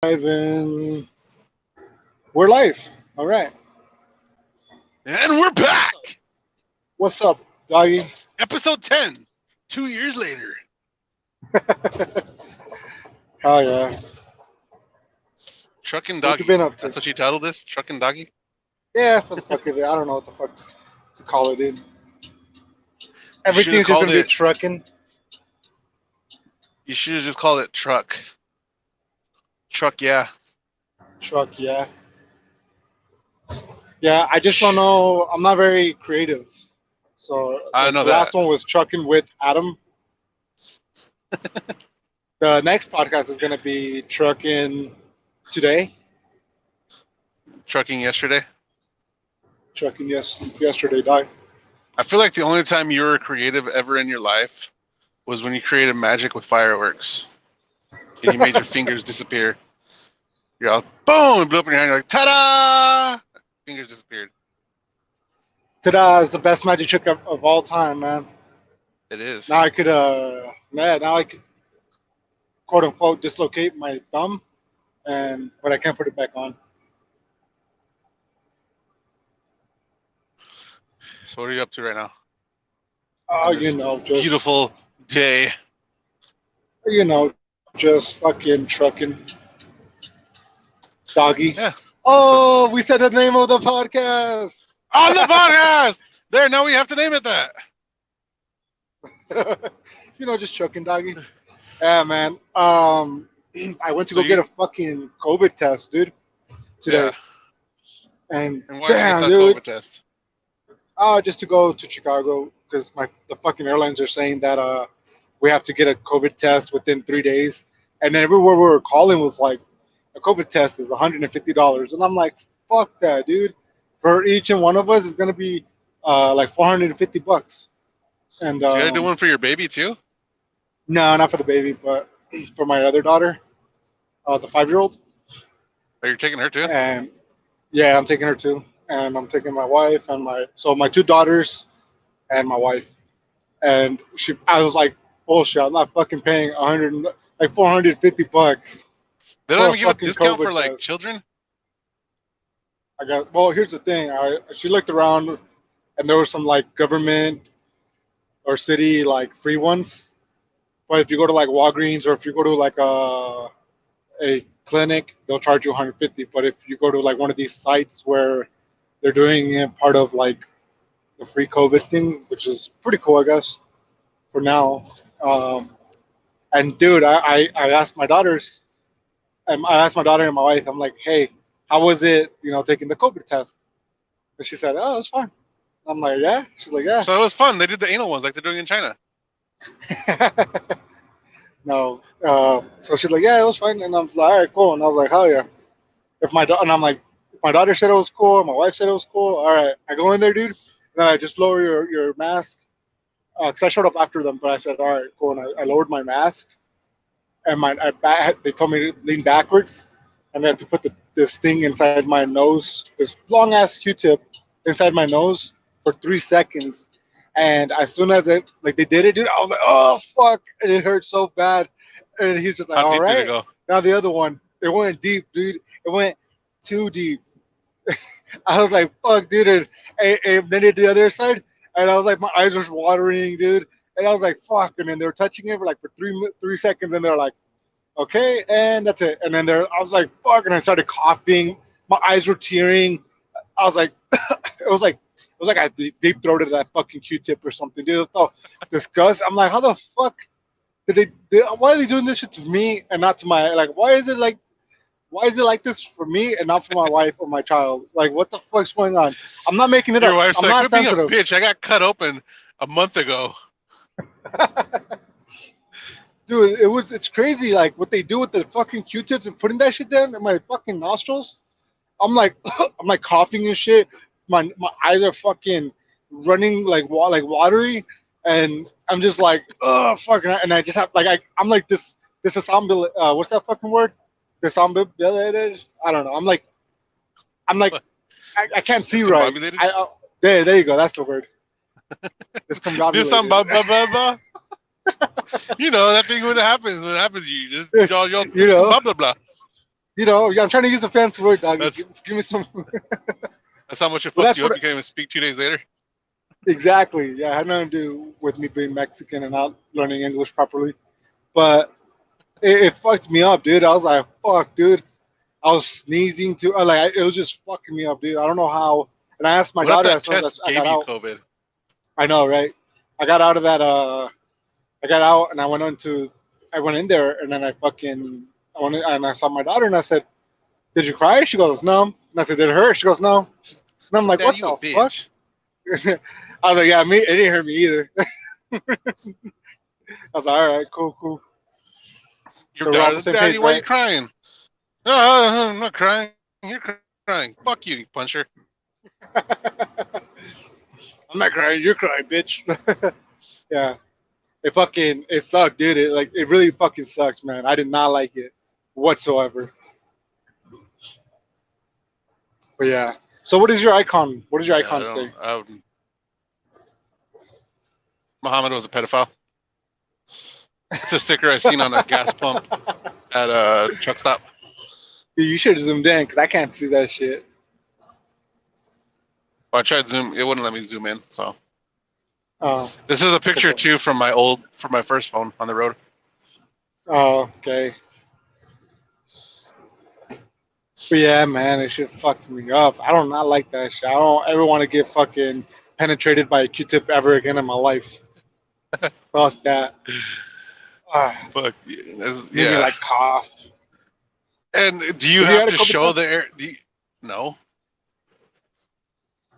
And we're live. All right. And we're back. What's up, doggy? Episode 10. 2 years later. Oh yeah. Truckin' What you Doggie. been up to? That's what you titled this? Truckin' Doggie? Yeah, for the fuck of it. I don't know what the fuck to call it, dude. You should have Everything's just called gonna be it trucking. you should have just called it truck. Truck, yeah. Truck, yeah. Yeah, I just don't know. I'm not very creative. So I like know the last that. one was trucking with Adam. The next podcast is gonna be trucking today. Trucking yesterday. Trucking yesterday, dog. I feel like the only time you were creative ever in your life was when you created magic with fireworks. And you made your fingers disappear. You're all boom, it blew up in your hand. You're like, ta-da! Fingers disappeared. Ta-da! Is the best magic trick of all time, man. It is. Now I could, now I could quote unquote dislocate my thumb, and but I can't put it back on. So what are you up to right now? Oh, On this just beautiful day. just fucking trucking, doggy. Yeah. Oh, we said the name of the podcast. On the podcast. There, now we have to name it that. Just trucking, doggy. Yeah, man. I went to So go get a fucking COVID test, dude, yeah. today, and And why did you damn, get that dude. COVID test? Just to go to Chicago because the fucking airlines are saying that we have to get a COVID test within 3 days, and then everywhere we were calling was like a COVID test is $150, and I'm like, fuck that, dude. For each and one of us, it's gonna be like $450, and So you gotta do one for your baby too? no, not for the baby, but for my other daughter, the 5-year-old, Are you taking her too? and yeah, I'm taking her too, and I'm taking my wife and my two daughters and my wife. And I was like, bullshit, I'm not fucking paying 100, like $450 They don't for a even give a fucking discount COVID for like test. children? Well, here's the thing. She looked around, and there was some like government or city like free ones. But if you go to like Walgreens or if you go to like a clinic, they'll charge you 150. But if you go to like one of these sites where they're doing it part of like the free COVID things, which is pretty cool, I guess, for now. Um, and dude, I asked my daughters, I asked my daughter and my wife, I'm like, hey, how was it, taking the COVID test? And she said, oh, it's fine. I'm like, yeah. She's like, yeah. So it was fun. They did the anal ones like they're doing in China. No. So she's like, yeah, it was fine. And I was like, all right, cool. And I was like, hell yeah. And I'm like, if my daughter said it was cool, my wife said it was cool. All right, I go in there, dude. And then I just lower your mask because I showed up after them, but I said, all right, cool. And I lowered my mask, and they told me to lean backwards, and I had to put this thing inside my nose, this long ass Q-tip inside my nose for 3 seconds. And as soon as they did it, dude, I was like, oh fuck, and it hurt so bad. And he's just like, How all deep did it right. go? Now the other one, it went deep, dude. It went too deep. I was like, fuck, dude. And then the other side, and I was like, my eyes were watering, dude. And I was like, fuck. And then they were touching it for like for 3 seconds, and they're like, okay, and that's it. And then I was like, fuck, and I started coughing. My eyes were tearing. I was like, it was like I deep throated that fucking Q-tip or something, dude. It felt disgust. I'm like, how the fuck why are they doing this shit to me and not to my like? Why is it like this for me and not for my wife or my child? Like, what the fuck's going on? I'm not making it Your up. wife's I'm like, not quit being a sensitive. bitch. I got cut open a month ago. Dude, it's crazy. Like what they do with the fucking Q-tips and putting that shit down in my fucking nostrils. I'm like, I'm like coughing and shit. My eyes are fucking running like watery, and I'm just like, oh fucking, and I just have like I'm like this disambul what's that fucking word? Disambulated? I don't know. I'm like I can't see right. Discombobulated? There you go. That's the word. This some blah Discombobulated. blah blah blah. You know that thing when it happens. When it happens, you just y'all you just know, blah blah blah. Yeah, I'm trying to use the fancy word, doggy. That's Give me some. that's how much it But fucked that's you up. what You can't even speak 2 days later. exactly. Yeah, it had nothing to do with me being Mexican and not learning English properly. But it fucked me up, dude. I was like, fuck, dude. I was sneezing too. It was just fucking me up, dude. I don't know how. And I asked my What if daughter that as soon as test I gave got you out. COVID? I know, right? I got out of that. I got out and I went into. I went in there and then I went in, and I saw my daughter and I said, "Did you cry?" She goes, "No." And I said, "Did it hurt?" She goes, "No." And I'm like, Dad, "What you a the fuck?" bitch. I was like, "Yeah, me. It didn't hurt me either." I was like, "All right, cool, cool." Your So we're all on the daughter, same Daddy, page, why are you right? crying? No, I'm not crying. You're crying. Fuck you, you puncher. I'm not crying. You're crying, bitch. Yeah. It sucked, dude. It really fucking sucks, man. I did not like it whatsoever. But yeah. So what is your icon? What does your Yeah, I icon don't. say? Muhammad was a pedophile. It's a sticker I seen on a gas pump at a truck stop. Dude, you should have zoomed in because I can't see that shit. Well, I tried zoom. It wouldn't let me zoom in. So Oh, this is a it's picture okay. too from my first phone on the road. Oh, okay. But yeah, man, it should fuck me up. I don't not like that shit. I don't ever want to get fucking penetrated by a Q-tip ever again in my life. Fuck that. Ah, Fuck made me yeah. like cough. And do you Have you have had a to COVID show test? the air? No,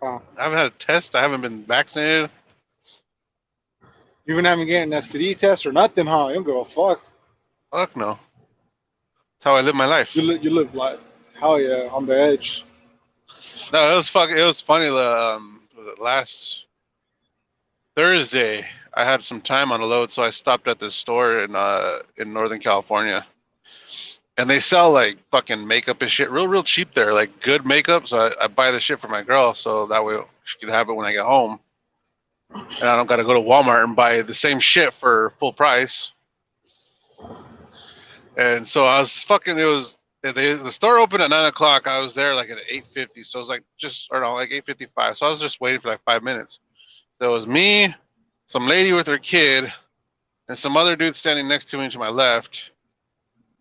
Oh, I haven't had a test. I haven't been vaccinated. you even haven't getting an STD test or nothing, huh? You don't give a fuck. Fuck no. That's how I live my life. You live like hell yeah on the edge. No, it was fuck. It was funny. Was it last Thursday? I had some time on a load, so I stopped at this store in Northern California, and they sell like fucking makeup and shit, real cheap there, like good makeup. So I buy the shit for my girl, so that way she can have it when I get home, and I don't got to go to Walmart and buy the same shit for full price. And so I was fucking. It was the store opened at 9 o'clock. I was there like at 8:50, so it was like just or no, like 8:55. So I was just waiting for like 5 minutes. There was me, some lady with her kid, and some other dude standing next to me to my left.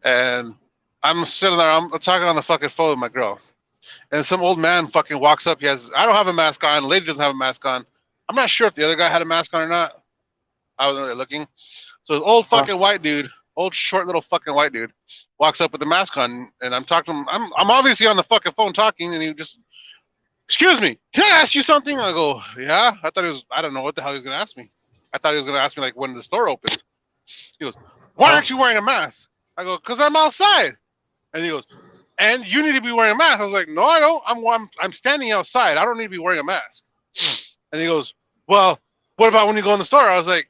And I'm sitting there. I'm talking on the fucking phone with my girl, and some old man fucking walks up. I don't have a mask on. The lady doesn't have a mask on. I'm not sure if the other guy had a mask on or not. I wasn't really looking. So this old Huh? fucking white dude, old short little fucking white dude, walks up with the mask on, and I'm talking to him. I'm obviously on the fucking phone talking, and he just, excuse me, can I ask you something? I go, yeah. I don't know what the hell he was gonna ask me. I thought he was gonna ask me like when the store opens. He goes, why Huh? aren't you wearing a mask? I go, cause I'm outside. And he goes, and you need to be wearing a mask. I was like, no, I don't. I'm standing outside. I don't need to be wearing a mask. And he goes, well, what about when you go in the store? I was like,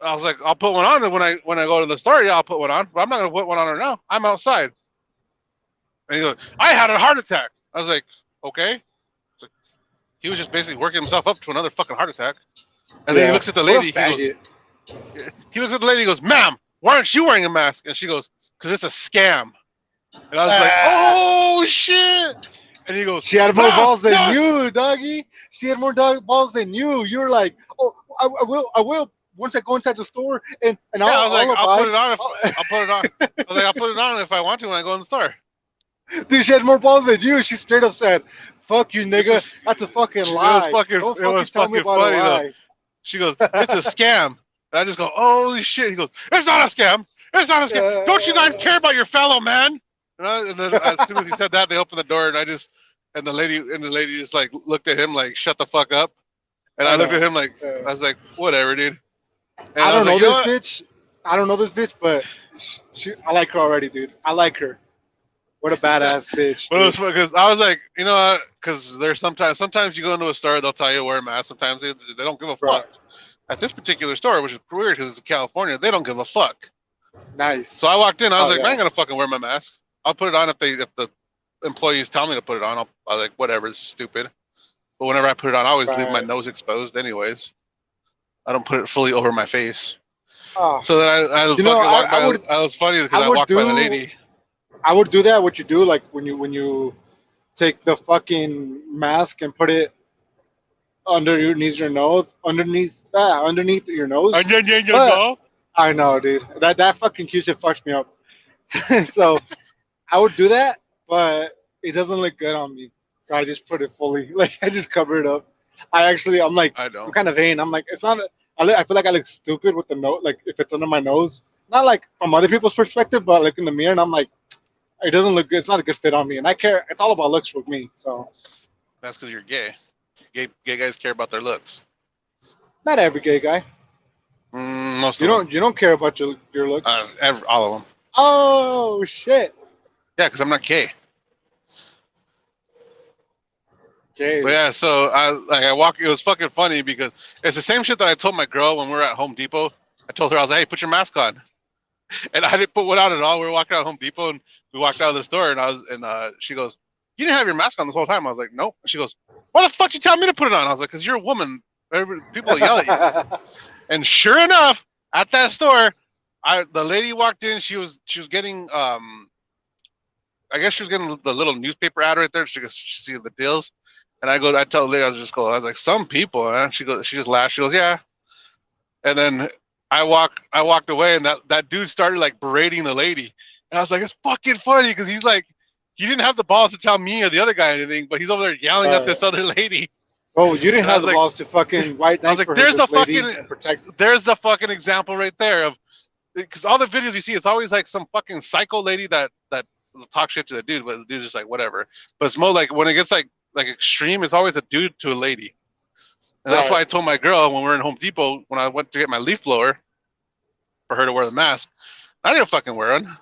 I'll put one on when I go to the store. Yeah, I'll put one on, but I'm not gonna put one on right now. I'm outside. And he goes, I had a heart attack. I was like, okay. So he was just basically working himself up to another fucking heart attack. And then he Yeah. looks at the What a lady. faggot. He looks at the lady. He goes, ma'am, why aren't you wearing a mask? And she goes, because it's a scam. And I was like, Ah, oh shit. And he goes, she had more no, balls than no. you, doggy. She had more balls than you. You were like, oh, I will. Once I go inside the store and Yeah, I was like, I'll I'll put abide. it on if I'll, I'll put it on. I was like, I'll put it on if I want to when I go in the store. Dude, she had more balls than you. She straight up said, "Fuck you, It's nigga. That's a fucking lie. Don't it was fucking tell me fucking about a funny though. lie." She goes, it's a scam. And I just go, holy shit. He goes, it's not a scam. It's not a scam. Don't you guys care about your fellow man? And then as soon as he said that, they opened the door, and the lady just like looked at him like, shut the fuck up. And I I looked know. at him like, I was like, whatever, dude. And I I was don't like, know you know this what? bitch. I don't know this bitch, but I like her already, dude. I like her. What a badass bitch, But it was dude. because I was like, you know, because there's sometimes you go into a store, they'll tell you to wear a mask. Sometimes they don't give a Right. fuck. At this particular store, which is weird because it's in California, they don't give a fuck. So Nice. I walked in, I was Oh like, man, I yeah. ain't gonna fucking wear my mask. I'll put it on if the employees tell me to put it on. I was like, whatever, it's stupid. But whenever I put it on, I always leave my Right. nose exposed, anyways. I don't put it fully over my face. Oh, So then I you know, fucking walked by. I was funny because I I would walked by the do lady. I would do that. What you do, like when you take the fucking mask and put it underneath your nose, underneath your nose. But No. I know, dude, that fucking cute shit fucks me up. So I would do that, but it doesn't look good on me. So I just put it fully, like I just cover it up. I'm like, I I'm don't. kind of vain. I'm like, it's not. I feel like I look stupid with the nose, like if it's under my nose. Not like from other people's perspective, but like in the mirror, and I'm like, it doesn't look good. It's not a good fit on me, and I care. It's all about looks with me. So That's because you're gay. Gay guys care about their looks. not every gay guy. Most of them. You don't care about your looks. All of them. Oh shit. Yeah, because I'm not gay. But Gay. yeah, so I walk. It was fucking funny because it's the same shit that I told my girl when we were at Home Depot. I told her I was like, "Hey, put your mask on," and I didn't put one on at all. We were walking out of Home Depot and we walked out of the store, and she goes, "You didn't have your mask on this whole time." I was like, "Nope." She goes, "Why the fuck you tell me to put it on?" I was like, "Cause you're a woman. People yell at you." And sure enough, at that store, the lady walked in. She was getting I guess she was getting the little newspaper ad right there. She could see the deals. And I tell the lady, I was like, some people, man. She just laughed. She goes, yeah. And then I walked away, and that dude started like berating the lady. And I was like, it's fucking funny because he's like, he didn't have the balls to tell me or the other guy anything, but he's over there yelling at this other lady. Oh, you didn't And I have was the like, balls to fucking white I was knight like, for her, this lady and protect. there's the fucking example right there of, because all the videos you see, it's always like some fucking psycho lady that will talk shit to the dude, but the dude's just like whatever. But it's more like when it gets like extreme, it's always a dude to a lady. And that's why I Right. told my girl when we were in Home Depot when I went to get my leaf blower for her to wear the mask. I didn't fucking wear one.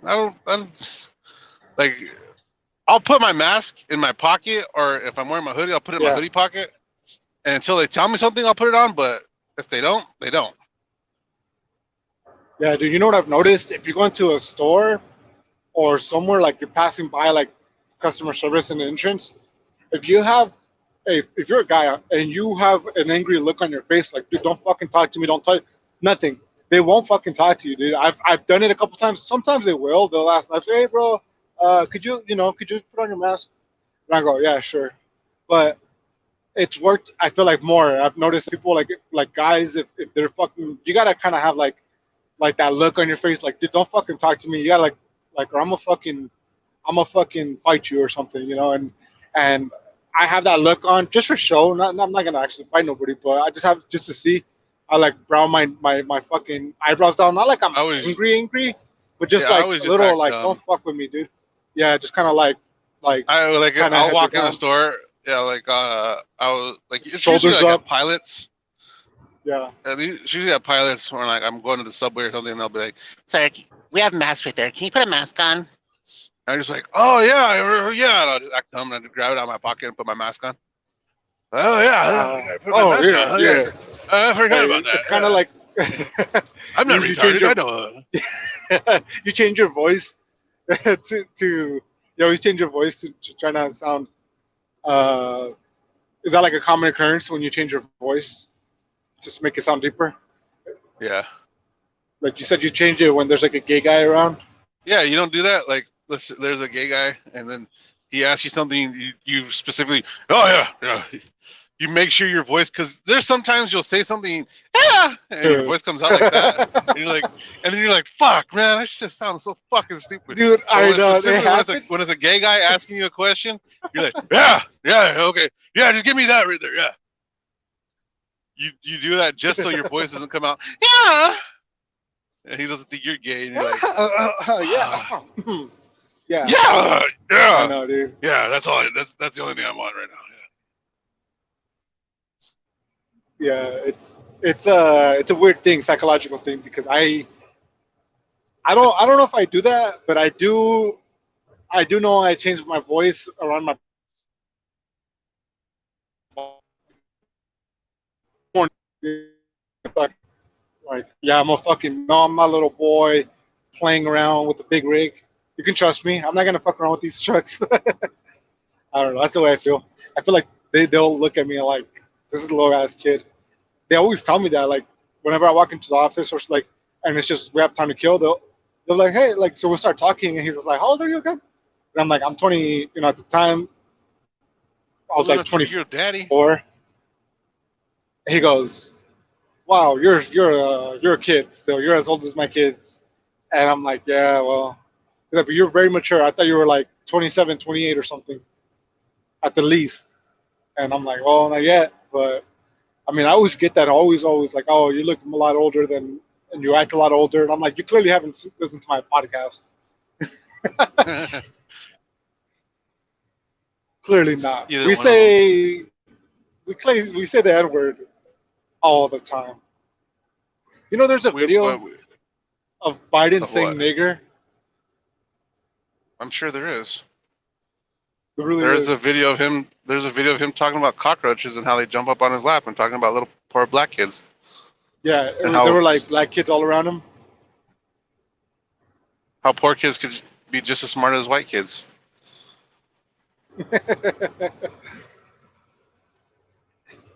I don't. Like, I'll put my mask in my pocket, or if I'm wearing my hoodie, I'll put it in my Yeah. hoodie pocket. And until they tell me something, I'll put it on. But if they don't, they don't. Yeah, dude. You know what I've noticed? If you go into a store or somewhere like you're passing by, like customer service and entrance, if you have if you're a guy and you have an angry look on your face, like dude, don't fucking talk to me, don't talk, nothing. They won't fucking talk to you, dude. I've done it a couple times. Sometimes they will. They'll ask. I say, hey, bro, could you put on your mask? And I go, yeah, sure. But it's worked. I feel like more. I've noticed people like guys, if they're fucking, you gotta kind of have like that look on your face, like dude, don't fucking talk to me. You gotta like, or I'm a fucking fight you or something, and I have that look on just for show. I'm not gonna actually fight nobody, but I just have just to see. I like brown my fucking eyebrows down. Not like I'm I always, angry, but just yeah, I like always a just little act like don't dumb. fuck with me, dude. Yeah, just kind of like kind of I'll heads are walk in the down, store. Yeah, I was like, it's usually shoulders like up. at pilots. Yeah. It's usually at pilots when like I'm going to the subway or something, and they'll be like, "Sir, we have masks right there. Can you put a mask on?" And I'm just like, "Oh yeah, yeah." And I'll just act dumb and I'll grab it out of my pocket and put my mask on. Oh yeah, I put my Oh mask on. yeah, Oh yeah, yeah. I forgot about that. It's kind of Yeah. like I'm not you change retarded. I your know. you change your voice to you always change your voice to try not to sound. Uh, is that like a common occurrence when you change your voice just to make it sound deeper? Yeah, Like you said, you change it when there's like a gay guy around. yeah. You don't do that. Like, there's a gay guy, and then he asks you something. You specifically, oh yeah, yeah. You make sure your voice, because there's sometimes you'll say something, yeah, and your voice comes out like that, and you're like, and then you're like, fuck, man, I just sound so fucking stupid. Dude, But I when know it specifically happens. when it's a gay guy asking you a question, you're like, yeah, yeah, okay, yeah, just give me that right there, yeah. You do that just so your voice doesn't come out, yeah, and he doesn't think you're gay, and you're like, Yeah, ah, yeah. yeah, I yeah, know, dude. yeah. That's all. That's the only thing I'm on right now. Yeah, it's a weird thing, psychological thing, because I don't know if I do that, but I do know I change my voice around my like, yeah, I'm a fucking no, I'm my little boy playing around with the big rig. You can trust me. I'm not gonna fuck around with these trucks. I don't know. That's the way I feel. I feel like they'll look at me like this is a little ass kid. They always tell me that, like whenever I walk into the office or like, and it's just we have time to kill. They'll they're like, hey, like, so we start talking, and he's just like, how old are you again? And I'm like, I'm 20. You know, at the time, I was Old like enough to be your 24. daddy. He goes, wow, you're a kid still. You're as old as my kids. And I'm like, yeah, well, he's like, but you're very mature. I thought you were like 27, 28 or something at the least. And I'm like, well, not yet, but I mean, I always get that. Always like, oh, you look a lot older than, and you act a lot older. And I'm like, you clearly haven't listened to my podcast. Clearly not. Either We one of them. say we say the N word all the time. You know, there's a We, video of Biden of saying what? nigger. I'm sure there is. It really There's a is. video of him. There's a video of him talking about cockroaches and how they jump up on his lap and talking about little poor black kids Yeah, and there how were like black kids all around him. poor kids could be just as smart as white kids.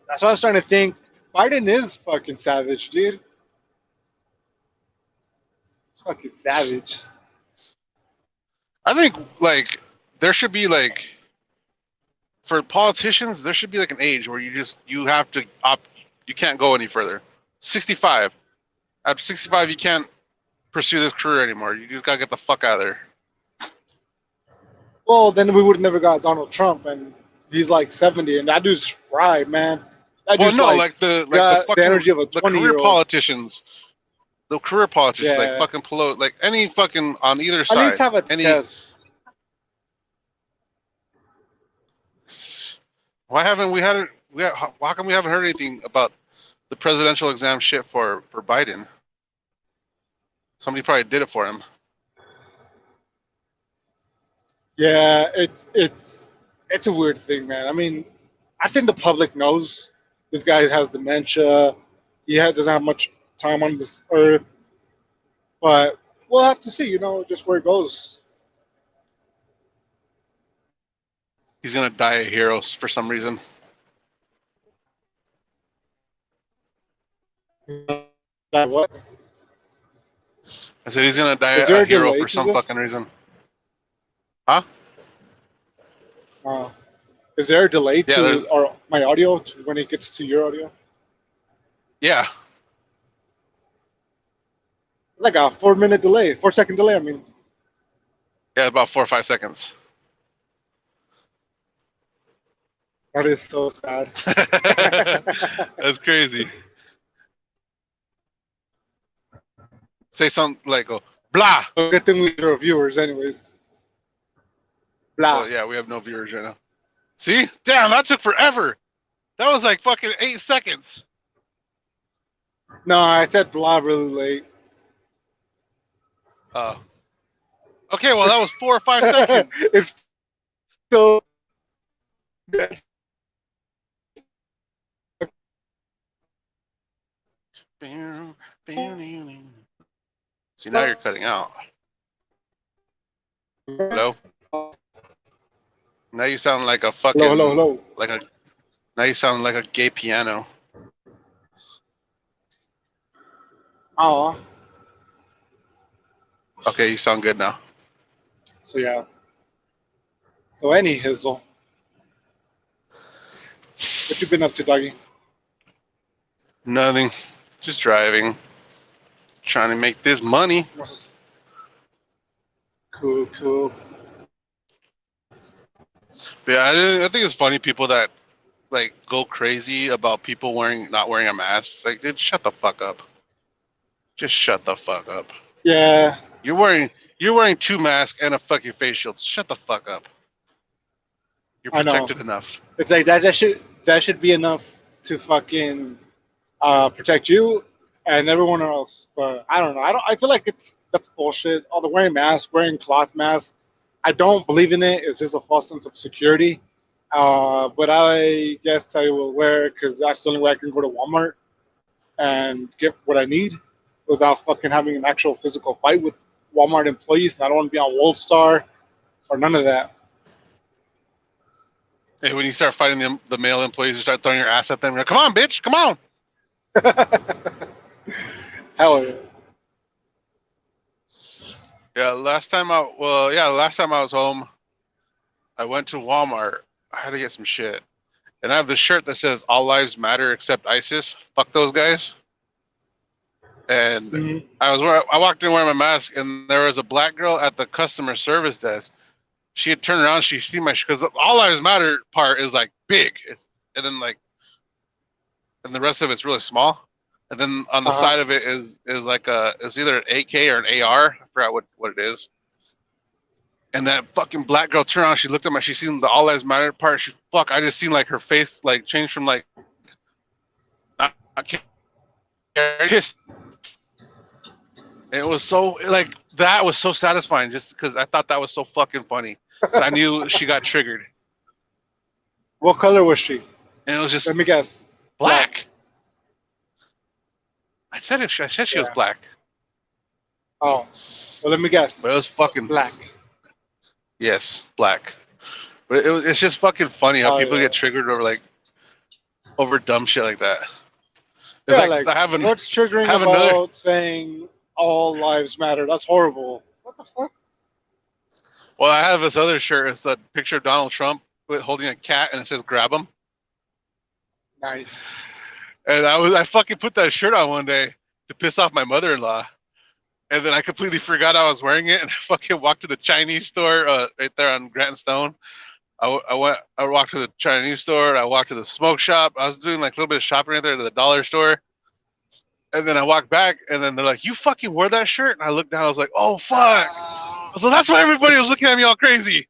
That's what I was trying to think. Biden is fucking savage, dude. It's fucking savage. I think like there should be like for politicians there should be like an age where you have to opt. You can't go any further. 65. After 65, you can't pursue this career anymore. You just gotta get the fuck out of there. Well, then we would have never got Donald Trump, and he's like 70, and that dude's right, man. That Well, dude's no, like like the got the fucking energy of a the 20 career year old. politicians, the career politicians like Yeah, fucking Pelosi, like any fucking on either at least side, have a any. test. Why haven't we had it? How come we haven't heard anything about the presidential exam shit for Biden? Somebody probably did it for him. Yeah, it's a weird thing, man. I mean, I think the public knows this guy has dementia. Doesn't have much time on this earth, but we'll have to see. You know, just where it goes. He's gonna die a hero for some reason. That what? I said he's gonna die Is a there a hero delay for to some fucking this? reason. Huh? Uh, is there a delay Yeah, there's to or my audio when it gets to your audio? yeah. It's like a 4 minute delay, 4 second delay. I mean, Yeah, about 4 or 5 seconds. that is so sad. That's crazy. Say something like go blah. Good thing we are viewers, anyways. Blah. Well, yeah, we have no viewers right now. See? Damn, that took forever. That was like fucking 8 seconds. No, I said blah really late. Okay, well that was 4 or 5 seconds. It's still. See, now you're cutting out. Hello? Now you sound like a fucking Hello. like a now you sound like a gay piano. Oh. Okay, you sound good now. So yeah. So any hizzle. What you been up to, doggy? Nothing. Just driving. Trying to make this money. Cool. But yeah, I think it's funny people that like go crazy about people not wearing a mask. It's like, dude, shut the fuck up. Just shut the fuck up. Yeah. You're wearing 2 masks and a fucking face shield. Shut the fuck up. You're I know. protected enough. It's like that should be enough to fucking protect you and everyone else. But I don't know. I feel like that's bullshit. All the wearing masks, wearing cloth masks. I don't believe in it. It's just a false sense of security. But I guess I will wear it because that's the only way I can go to Walmart and get what I need without fucking having an actual physical fight with Walmart employees. And I don't want to be on World Star or none of that. Hey, when you start fighting the male employees, you start throwing your ass at them. You're like, come on, bitch, come on. Hell yeah. Yeah, last time I was home, I went to Walmart. I had to get some shit. And I have this shirt that says "All lives matter except ISIS." Fuck those guys. And Mhm. I walked in wearing my mask, and there was a black girl at the customer service desk. She had turned around, she seen my because the "All lives matter" part is like big, and then like and the rest of it's really small. And then on the Uh huh. side of it is like it's either an AK or an AR. I forgot what it is. And that fucking black girl turned around. She looked at my. She seen the "All lives matter" part. She fuck. I just seen like her face like change from like I can't. And it was so like that was so satisfying just because I thought that was so fucking funny because I knew she got triggered What color was she? and it was just Let me guess. Black. black. I said she was Yeah. black, Oh. Well, let me but guess. it was fucking Black. yes black. But it's just fucking funny how Oh people yeah. get triggered over like over dumb shit like that. It's Yeah. like Like, what's I triggering have another. about saying all lives matter? That's horrible. What the fuck? Well, I have this other shirt. It's a picture of Donald Trump holding a cat and it says "Grab him." Nice. And I fucking put that shirt on one day to piss off my mother-in-law. And then I completely forgot I was wearing it, and I fucking walked to the Chinese store right there on Grant and Stone. I walked to the Chinese store. I walked to the smoke shop. I was doing like a little bit of shopping right there to the dollar store, and then I walked back, and then they're like, "You fucking wore that shirt?" And I looked down. I was like, "Oh fuck!" So that's why everybody was looking at me all crazy.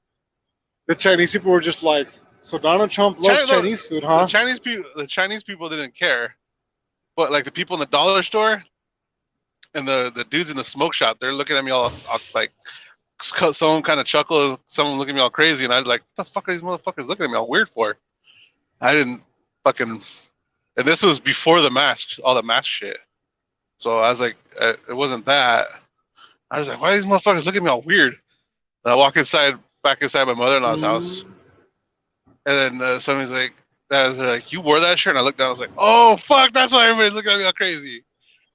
The Chinese people were just like, so Donald Trump loves China, Chinese food, huh? the Chinese people didn't care, but like the people in the dollar store and the dudes in the smoke shop, they're looking at me all like someone kind of chuckle, someone looking at me all crazy, and I was like, "What the fuck are these motherfuckers looking at me all weird for?" I didn't fucking. And this was before the mask, all the mask shit. So I was like, it wasn't that. I was like, why are these motherfuckers looking at me all weird? And I walk back inside my mother-in-law's house, Mm, and then somebody's like, they're like, you wore that shirt? And I looked down, I was like, oh fuck, that's why everybody's looking at me all crazy.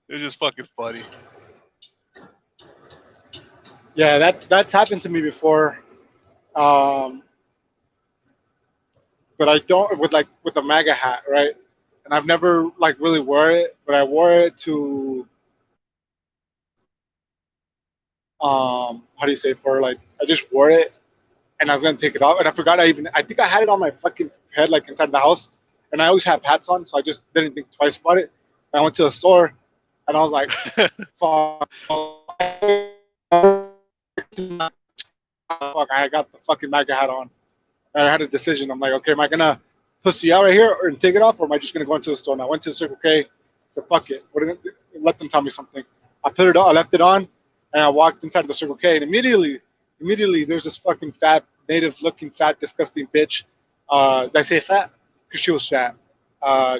It was just fucking funny. yeah, that's happened to me before. Um, but I don't with the MAGA hat, right? And I've never like really wore it, but I wore it to how do you say for like I just wore it and I was gonna take it off and I forgot I think I had it on my fucking head like inside the house and I always have hats on so I just didn't think twice about it. And I went to the store and I was like, fuck, I got the fucking MAGA hat on. And I had a decision. I'm like, okay, am I gonna pussy out right here or take it off, or am I just gonna go into the store? And I went to the Circle K. Said, fuck it. Let them tell me something. I put it on. I left it on, and I walked inside the Circle K, and immediately, there's this fucking fat, native-looking, fat, disgusting bitch. Did I say fat? Because she was fat.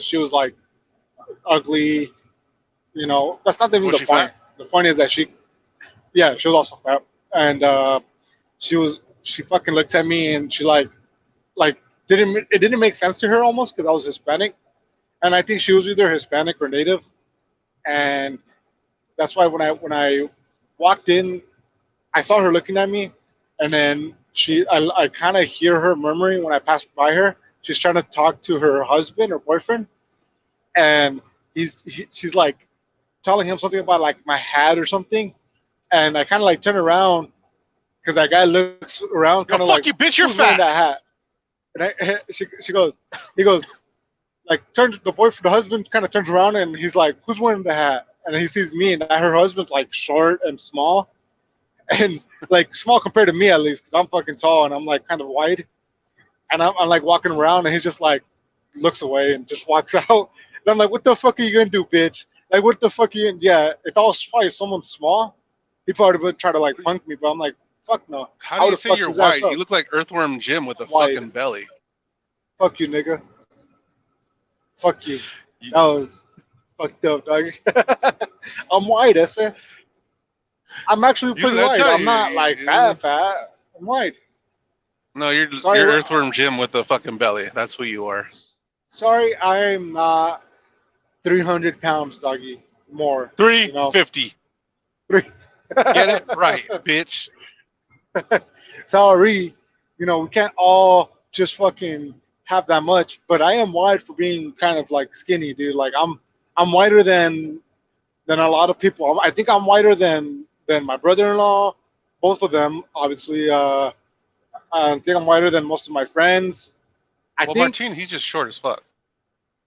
She was like ugly. You know, that's not even Was the she point. fat? The point is that yeah, she was also fat, and she fucking looked at me, and she like didn't it didn't make sense to her almost because I was Hispanic, and I think she was either Hispanic or Native, and that's why when I walked in, I saw her looking at me, and then I kind of hear her murmuring when I passed by her. She's trying to talk to her husband or boyfriend, and she's like telling him something about like my hat or something, and I kind of like turn around because that guy looks around kind Yo, of like fuck you, bitch, who's you're wearing fat. that hat, and she goes he goes like turns the boyfriend, the husband kind of turns around and he's like, "Who's wearing the hat?" And he sees me, and her husband's like short and small, and like small compared to me at least, because I'm fucking tall and I'm like kind of wide, and I'm like walking around, and he's just like looks away and just walks out, and I'm like, "What the fuck are you gonna do, bitch? Like, what the fuck are you?" Yeah, if I was probably someone small, he probably would try to like punk me, but I'm like, "Fuck no, How I do would you have say fucked you're his ass white? You up." look like Earthworm Jim with a I'm wide. fucking belly. Fuck you, nigga. Fuck you. You, That was fucked up, dog. I'm white, that's it. I'm actually pretty I white. tell I'm you, not like fat. I'm white. no, Sorry, you're Earthworm Jim with a fucking belly. That's who you are. sorry, I'm not 300 pounds, doggy. More, you know, 350. three. Get it right, bitch. Sorry, we can't all just fucking have that much. But I am wide for being kind of like skinny, dude. Like I'm wider than a lot of people. I think I'm wider than my brother-in-law, both of them, obviously. I think I'm wider than most of my friends. I Well, think Martine, he's just short as fuck.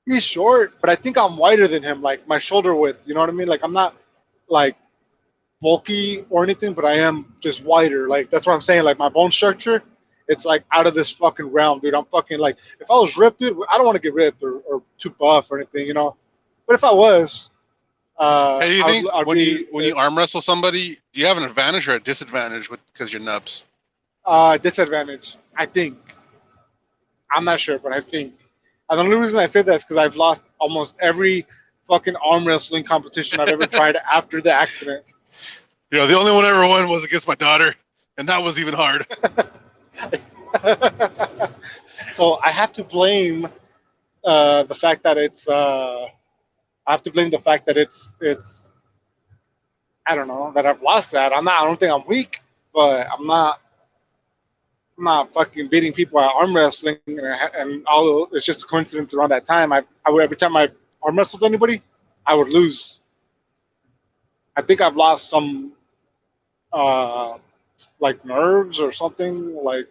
he's short, but I think I'm wider than him, like my shoulder width. You know what I mean? Like I'm not like bulky or anything, but I am just wider. Like that's what I'm saying. Like my bone structure, it's like out of this fucking realm, dude. I'm fucking like if I was ripped, dude, I don't want to get ripped or too buff or anything. But if I was, Hey, do you think I'd when be you arm wrestle somebody, do you have an advantage or a disadvantage with because you're nubs? disadvantage. I think I'm not sure, but I think. And the only reason I say that is because I've lost almost every fucking arm wrestling competition I've ever tried after the accident. The only one I ever won was against my daughter, and that was even hard. So I have to blame the fact that it's. I have to blame the fact that it's. I don't know that I've lost that. I'm not. I don't think I'm weak, but I'm not fucking beating people at arm wrestling, and although it's just a coincidence around that time, every time I arm wrestled anybody, I would lose. I think I've lost some uh, like nerves or something like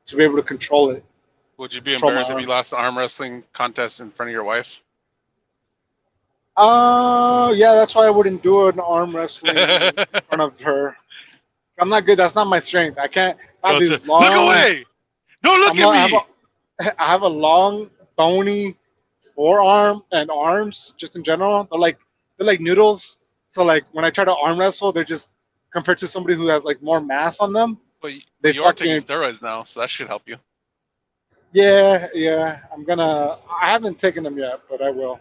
to be able to control it, Would you be control my embarrassed if you arm. lost the arm wrestling contest in front of your wife? Yeah, that's why I wouldn't do an arm wrestling in front of her. I'm not good. That's not my strength. I can't. I have Don't say, these look long. away! Don't look I'm. at A, I have me! a. I have a long, bony forearm and arms just in general. They're like noodles. So like when I try to arm wrestle, they're just compared to somebody who has like more mass on them. But They you are taking fucking steroids now, so that should help you. yeah. I'm gonna. I haven't taken them yet, but I will.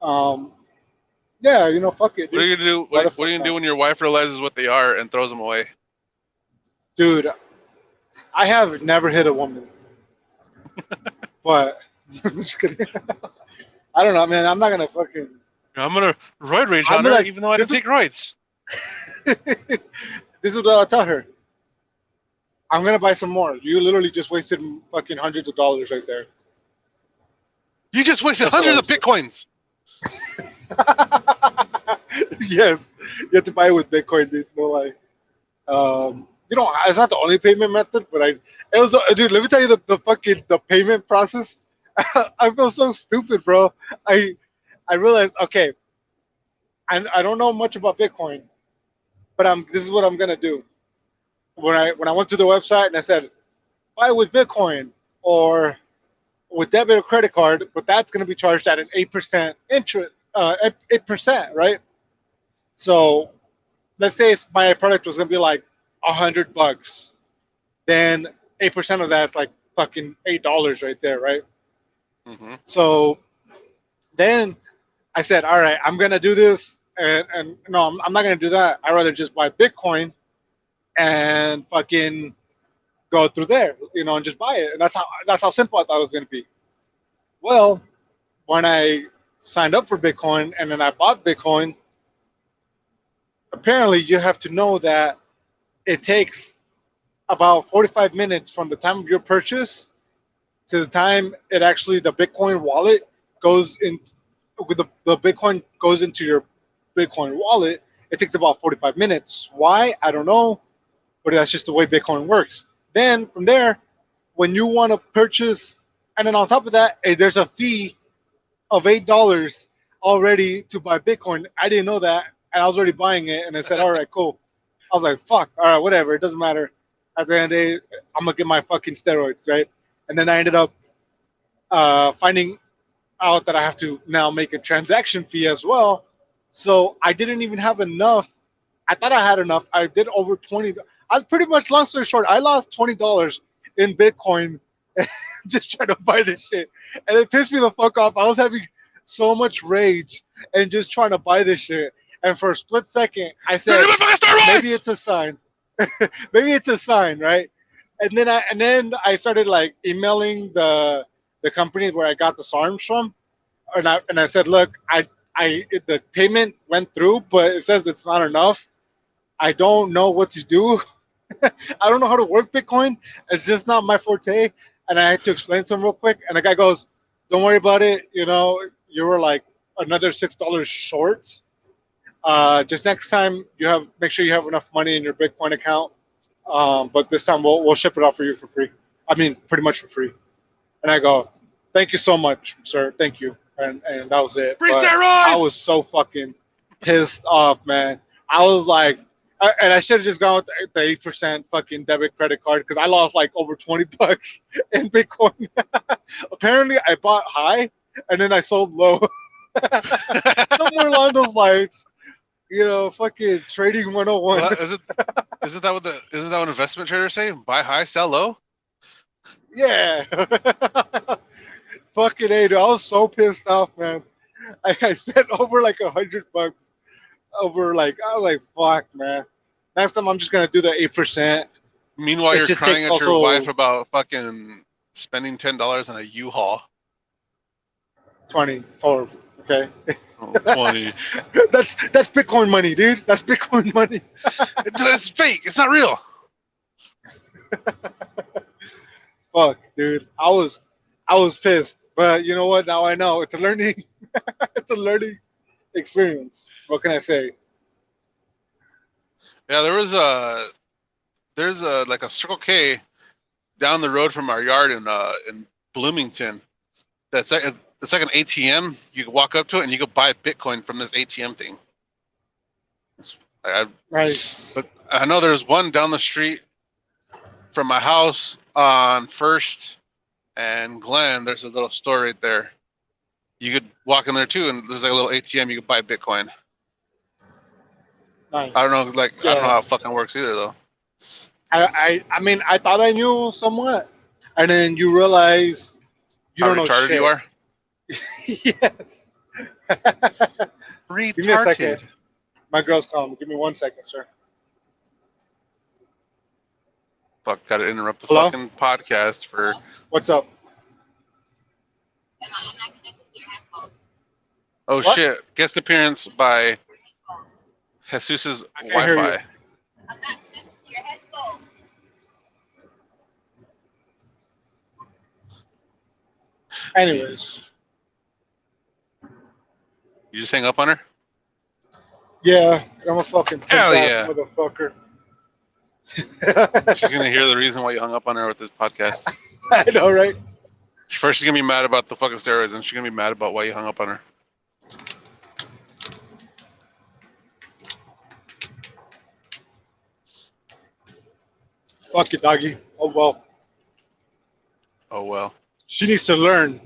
Um. Yeah. Fuck it, What are dude. you gonna do? Why the What are fuck you gonna do not, when your wife realizes what they are and throws them away? dude? I have never hit a woman, but I'm just kidding. I don't know, man. I'm not gonna fucking. I'm gonna roid rage I'm on her, like even though I this didn't is take roids. this is what I'll tell her. I'm gonna buy some more. You literally just wasted fucking hundreds of dollars right there. You just wasted That's what I hundreds of would say. bitcoins. Yes, you have to buy it with Bitcoin, dude. No lie. It's not the only payment method, but it was, dude. Let me tell you the payment process. I feel so stupid, bro. I I realized, okay, I don't know much about Bitcoin, but this is what I'm gonna do. When I went to the website and I said buy with Bitcoin or with debit or credit card, but that's gonna be charged at an 8% interest, 8%, right? So let's say my product was gonna be like $100, then 8% of that's like fucking $8 right there, right? Mm-hmm. So then I said, all right, I'm gonna do this, and no, I'm not gonna do that. I'd rather just buy Bitcoin and fucking go through there, and just buy it. And that's how simple I thought it was gonna be. Well, when I signed up for Bitcoin and then I bought Bitcoin, apparently you have to know that it takes about 45 minutes from the time of your purchase to the time it actually the Bitcoin wallet goes in with the Bitcoin goes into your Bitcoin wallet. It takes about 45 minutes. Why? I don't know, but that's just the way Bitcoin works. Then from there, when you want to purchase, and then on top of that, there's a fee of $8 already to buy Bitcoin. I didn't know that, and I was already buying it, and I said, all right, cool. I was like, fuck, all right, whatever, it doesn't matter. At the end of the day, I'm gonna get my fucking steroids, right? And then I ended up finding out that I have to now make a transaction fee as well. So I didn't even have enough. I thought I had enough. I did over 20. I pretty much, long story short, I lost $20 in Bitcoin just trying to buy this shit. And it pissed me the fuck off. I was having so much rage and just trying to buy this shit. And for a split second, I You're said, gonna fucking maybe steroids. it's a sign. Maybe it's a sign, right? And then I started like emailing the company where I got the SARMs from, and I said, look, the payment went through, but it says it's not enough. I don't know what to do. I don't know how to work Bitcoin. It's just not my forte. And I had to explain to him real quick. And the guy goes, "Don't worry about it. You know, you were like another $6 short. Just next time you have make sure you have enough money in your Bitcoin account. But this time we'll ship it out for you for free. I mean, pretty much for free." And I go, "Thank you so much, sir. Thank you." And that was it. Free But I was steroids. so fucking pissed off, man. I was like, and I should have just gone with the 8% fucking debit credit card because I lost like over $20 in Bitcoin. Apparently, I bought high and then I sold low. Somewhere along those lines, fucking trading 101. Well, isn't that what investment traders say? Buy high, sell low. Yeah. Fucking A, dude. I was so pissed off, man. I spent over like $100 over like I was like, fuck, man. Next time I'm just gonna do the 8%. Meanwhile, It you're just crying takes at your wife also about fucking spending $10 on a U-Haul. 24. Okay, Oh, 20. that's Bitcoin money, dude. That's Bitcoin money. It's fake. It's not real. Fuck, dude. I was pissed, but you know what? Now I know it's a learning. It's a learning experience. What can I say? Yeah, there's a like a Circle K down the road from our yard in Bloomington. It's like an ATM. You can walk up to it and you can buy Bitcoin from this ATM thing. I, Nice. but I know there's one down the street from my house on First and Glen. There's a little store right there. You could walk in there too, and there's like a little ATM. You could buy Bitcoin. I don't know, Nice. like I don't know Yeah. how it fucking works either though. I mean, I thought I knew somewhat, and then you realize you How don't know retarded you shit. are? Yes. Give me a second. Retarded. My girl's calling. Give me 1 second, sir. Fuck, gotta interrupt the Hello? fucking podcast for. What's up? Oh What? shit! Guest appearance by Jesus's I can't hear you. Wi-Fi. Anyways. You just hang up on her? Yeah, I'm a fucking pimp Hell ass yeah! motherfucker. She's gonna hear the reason why you hung up on her with this podcast. I know, right? First, she's gonna be mad about the fucking steroids, and she's gonna be mad about why you hung up on her. Fuck it, doggy. Oh well. Oh well. She needs to learn.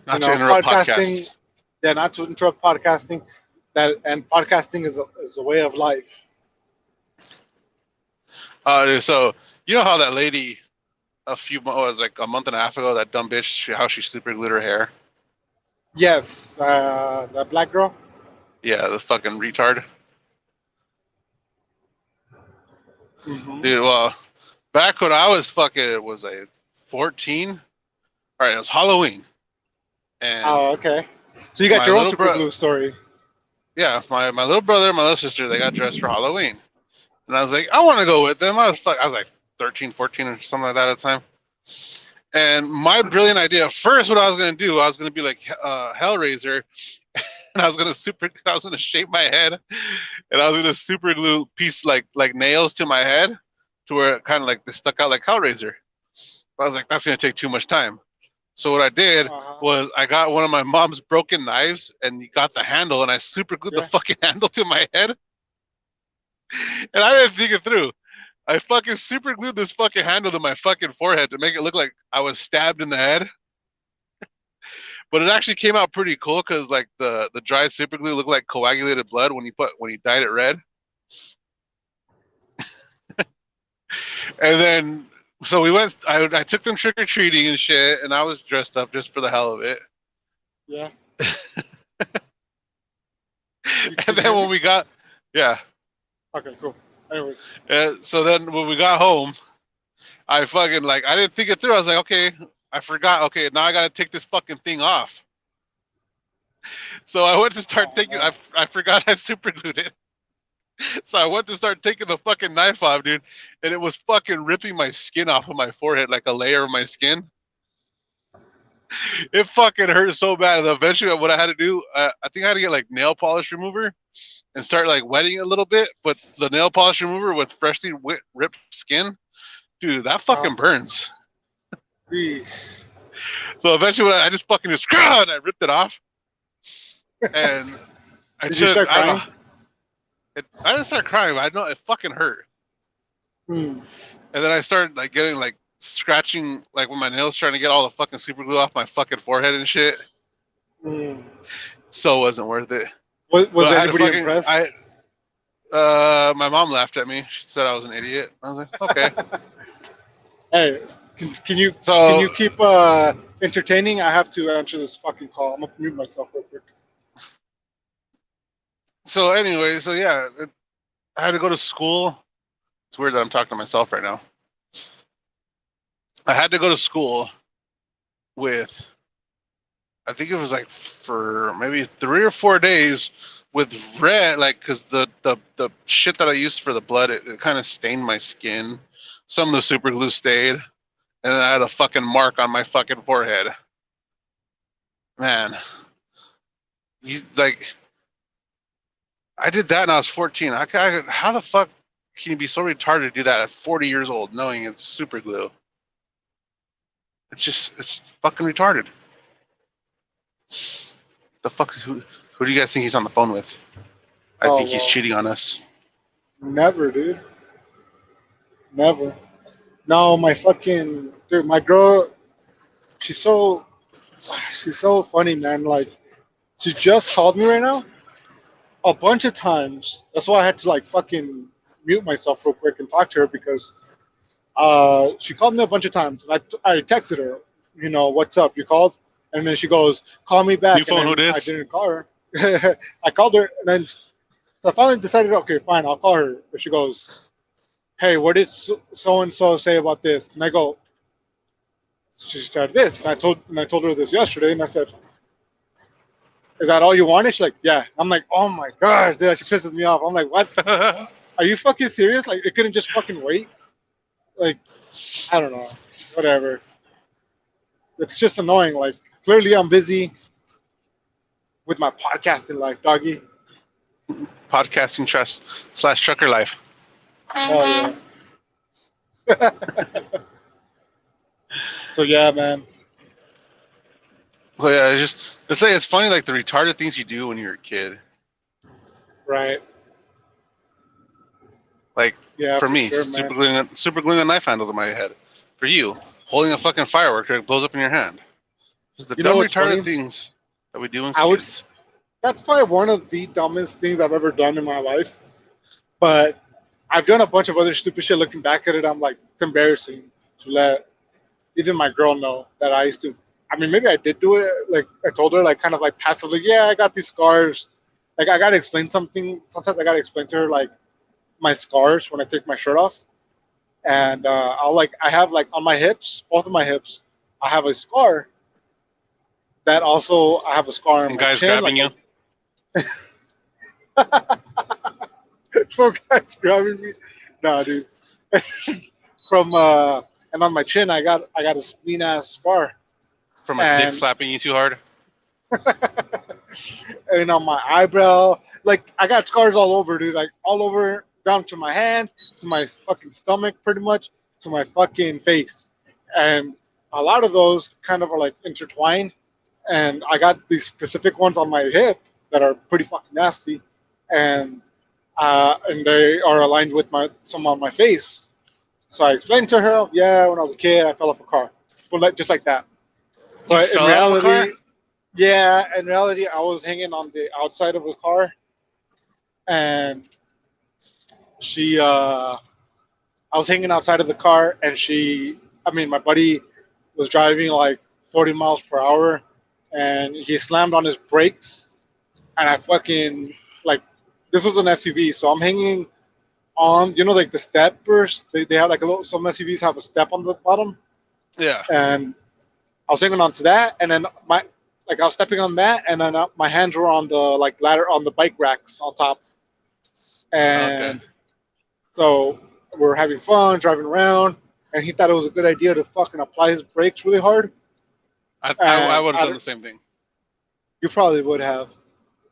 Not to interrupt Podcasting. podcasts. Yeah, not to interrupt podcasting. And podcasting is a way of life. So you know how that lady it was like a month and a half ago, that dumb bitch, how she super glued her hair? Yes, the black girl. Yeah, the fucking retard. Hmm. Dude, well, back when I was fucking, was I 14? All right, it was Halloween. And Oh, okay. So you got my your own little super bro, glue story. yeah, my little brother and my little sister, they got dressed for Halloween. And I was like, I want to go with them. I was like 13, 14 or something like that at the time. And my brilliant idea, first, what I was going to do, I was going to be like Hellraiser, and I was going to shape my head, and I was going to super glue piece like nails to my head, to where it kind of like they stuck out like Hellraiser. But I was like, that's going to take too much time. So what I did Uh-huh. was I got one of my mom's broken knives and got the handle, and I super glued the Yeah. fucking handle to my head, and I didn't think it through. I fucking super glued this fucking handle to my fucking forehead to make it look like I was stabbed in the head. But it actually came out pretty cool because like the dried super glue looked like coagulated blood when you dyed it red. And then so we went. I took them trick or treating and shit, and I was dressed up just for the hell of it. Yeah. And Can you then hear when me? we got, yeah. Okay, cool. Anyways. So then when we got home, I fucking like I didn't think it through. I was like, okay, I forgot. Okay, now I gotta take this fucking thing off. So I went to start Oh taking. man. I forgot I super glued it. So I went to start taking the fucking knife off, dude, and it was fucking ripping my skin off of my forehead, like a layer of my skin. It fucking hurt so bad. And eventually, what I had to do, I think I had to get like nail polish remover and start like wetting it a little bit. But the nail polish remover with freshly ripped skin, dude, that fucking Uh, burns. Jeez. So eventually, I just fucking just and I ripped it off, and I Did you took start I don't know. crying? I didn't start crying, but I know it fucking hurt. Hmm. And then I started like getting like scratching like with my nails, trying to get all the fucking super glue off my fucking forehead and shit. Hmm. So it wasn't worth it. But Was I had to anybody fucking impressed? my mom laughed at me. She said I was an idiot. I was like, okay. Hey, can So you keep entertaining? I have to answer this fucking call. I'm gonna mute myself real quick. anyway, so yeah, I had to go to school. It's weird that I'm talking to myself right now. I had to go to school with I think it was like for maybe 3 or 4 days with red, like because the shit that I used for the blood, it kind of stained my skin. Some of the super glue stayed, and then I had a fucking mark on my fucking forehead. Man, you like I did that when I was 14. How the fuck can you be so retarded to do that at 40 years old, knowing it's super glue? It's fucking retarded. The fuck who do you guys think he's on the phone with? I Oh think he's well, cheating on us. never, dude. Never. No, my fucking dude, my girl. She's so she's so funny, man. Like she just called me right now a bunch of times. That's why I had to like fucking mute myself real quick and talk to her because she called me a bunch of times. And I texted her, what's up? You called, and then she goes, call me New back, and phone, who then I this? didn't call her. I called her, and then so I finally decided, okay, fine, I'll call her. But she goes, hey, what did so and so say about this? And I go, she said this, and I told her this yesterday, and I said, is that all you wanted? She's like, yeah. I'm like, oh my gosh, dude, she pisses me off. I'm like, what? Are you fucking serious? Like, it couldn't just fucking wait? Like, I don't know. Whatever. It's just annoying. Like, clearly I'm busy with my podcasting life, doggy. Podcasting trust slash trucker life. Oh yeah. So yeah, man. So yeah, let's say it's funny like the retarded things you do when you're a kid. Right. Like Yeah, for for me, sure, man. super gluing a knife handle to my head. For you, holding a fucking firework that blows up in your hand. Just the You know dumb what's retarded funny? things that we do as I would. kids. That's probably one of the dumbest things I've ever done in my life. But I've done a bunch of other stupid shit. Looking back at it, I'm like, it's embarrassing to let even my girl know that I used to. I mean, maybe I did do it. Like I told her, like kind of like passively, yeah, I got these scars. Like I gotta explain something. Sometimes I gotta explain to her like my scars when I take my shirt off, and I have like on my hips, both of my hips, I have a scar. That also I have a scar on And my guys chin, grabbing like you from guys grabbing me. No, dude. From and on my chin, I got a mean ass scar, from a dick and slapping you too hard. and on my eyebrow. Like I got scars all over, dude. Like all over, down to my hand, to my fucking stomach, pretty much, to my fucking face, and a lot of those kind of are like intertwined. And I got these specific ones on my hip that are pretty fucking nasty, and they are aligned with my some on my face. So I explained to her, yeah, when I was a kid, I fell off a car, but like just like that. You But in fell out of a car reality, yeah, in reality, I was hanging on the outside of the car, and she, I was hanging outside of the car, and I mean, my buddy was driving like 40 miles per hour, and he slammed on his brakes, and I fucking like, this was an SUV, so I'm hanging on, like the steppers. They have like a little. Some SUVs have a step on the bottom, yeah. and I was hanging on to that, and then like I was stepping on that, and then my hands were on the like ladder on the bike racks on top, Okay. and so we're having fun driving around, and he thought it was a good idea to fucking apply his brakes really hard, I and would have done the same thing. you probably would have,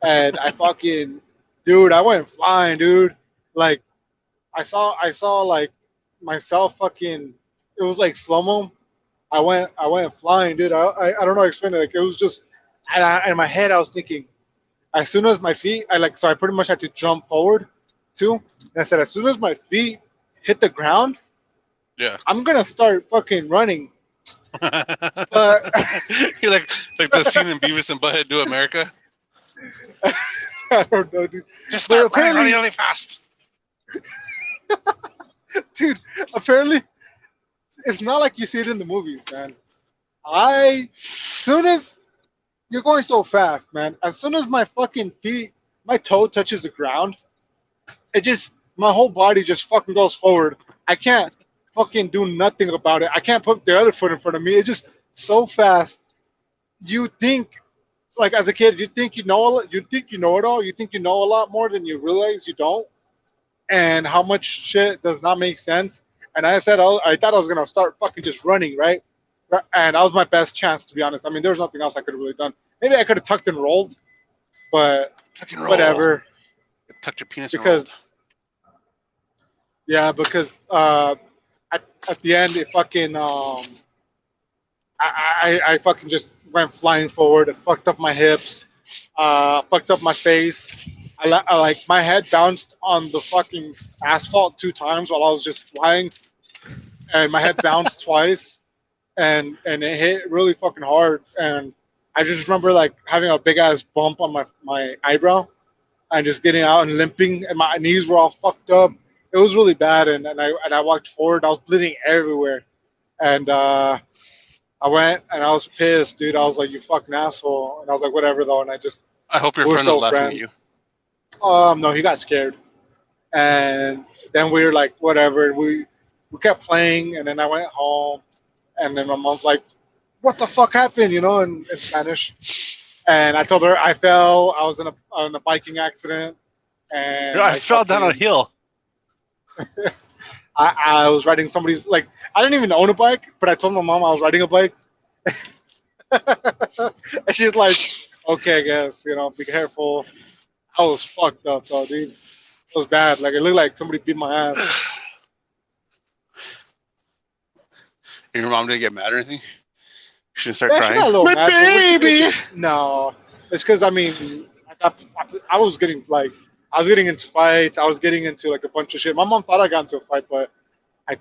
and I fucking, dude, I went flying, dude, like I saw like myself fucking, it was like slow mo. I went flying, dude. I don't know how to explain it. Like it was just, in my head I was thinking, as soon as my feet, I pretty much had to jump forward too. And I said, as soon as my feet hit the ground, Yeah. I'm gonna start fucking running. But You're like the scene in Beavis and Butthead Do America. I don't know, dude. Just But start running really, apparently, really fast. dude, apparently it's not like you see it in the movies, man. I, soon as you're going so fast, man. As soon as my fucking feet, my toe touches the ground, it just, my whole body just fucking goes forward. I can't fucking do nothing about it. I can't put the other foot in front of me. It just so fast. You think, like as a kid, you think you know, you think you know it all. You think you know a lot more than you realize you don't, and how much shit does not make sense. And I said, I thought I was gonna start fucking just running, right? And that was my best chance, to be honest. I mean, there was nothing else I could have really done. Maybe I could have tucked and rolled, but Tuck and roll. whatever. Tucked your penis and Because rolled. yeah, because at the end it fucking I fucking just went flying forward. It fucked up my hips, fucked up my face. Like my head bounced on the fucking asphalt 2 times while I was just flying, and my head bounced twice, and it hit really fucking hard. And I just remember like having a big ass bump on my eyebrow, and just getting out and limping, and my knees were all fucked up. It was really bad, and I walked forward. I was bleeding everywhere, and I went and I was pissed, dude. I was like, "You fucking asshole," and I was like, "Whatever, though." And I just, I hope your we were friend was still laughing at you. friends. No, he got scared, and then we were like, "Whatever." We kept playing, and then I went home, and then my mom's like, "What the fuck happened?" In Spanish. And I told her I fell. I was in a biking accident, You know, and I I fell down a fucking hill. I was riding somebody's, like, I didn't even own a bike, but I told my mom I was riding a bike, and she's like, "Okay, I guess be careful." I was fucked up though, dude. It was bad. Like it looked like somebody beat my ass. Your mom didn't get mad or anything. She didn't start Yeah, she crying. got a little My mad, but baby. no, it's because I mean, I was getting like, I was getting into fights. I was getting into like a bunch of shit. My mom thought I got into a fight, but I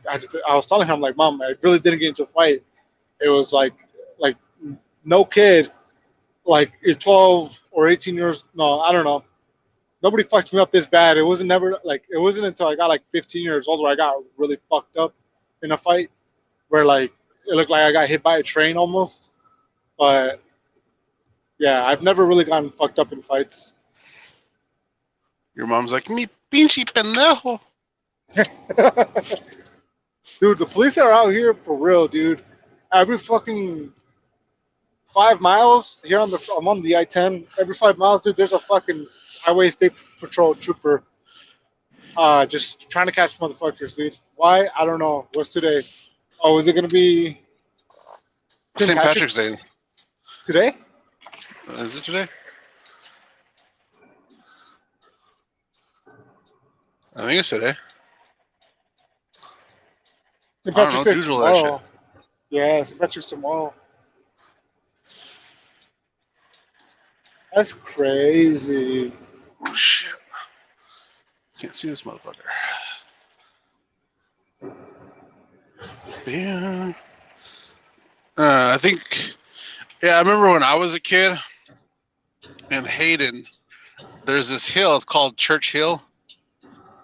was telling her, I'm like, "Mom, I really didn't get into a fight. It was like no kid, like you're 12 or 18 years. No, I don't know. Nobody fucked me up this bad. It wasn't never like it wasn't until I got like 15 years old where I got really fucked up in a fight where like it looked like I got hit by a train almost. But yeah, I've never really gotten fucked up in fights. Your mom's like, mi pinche pendejo. Dude, the police are out here for real, dude. Every fucking 5 miles here I'm on the I-10. Every 5 miles, dude, there's a fucking highway state patrol trooper, just trying to catch motherfuckers, dude. Why? I don't know. What's today? Oh, is it gonna be St. St. Patrick's Patrick's Day. today? Is it today? I think it's today. St. I don't Patrick's know. Day's Doodle that shit. tomorrow. Yeah, St. Patrick's tomorrow. That's crazy. Oh shit. Can't see this motherfucker. Yeah. I think. Yeah, I remember when I was a kid in Hayden. There's this hill. It's called Church Hill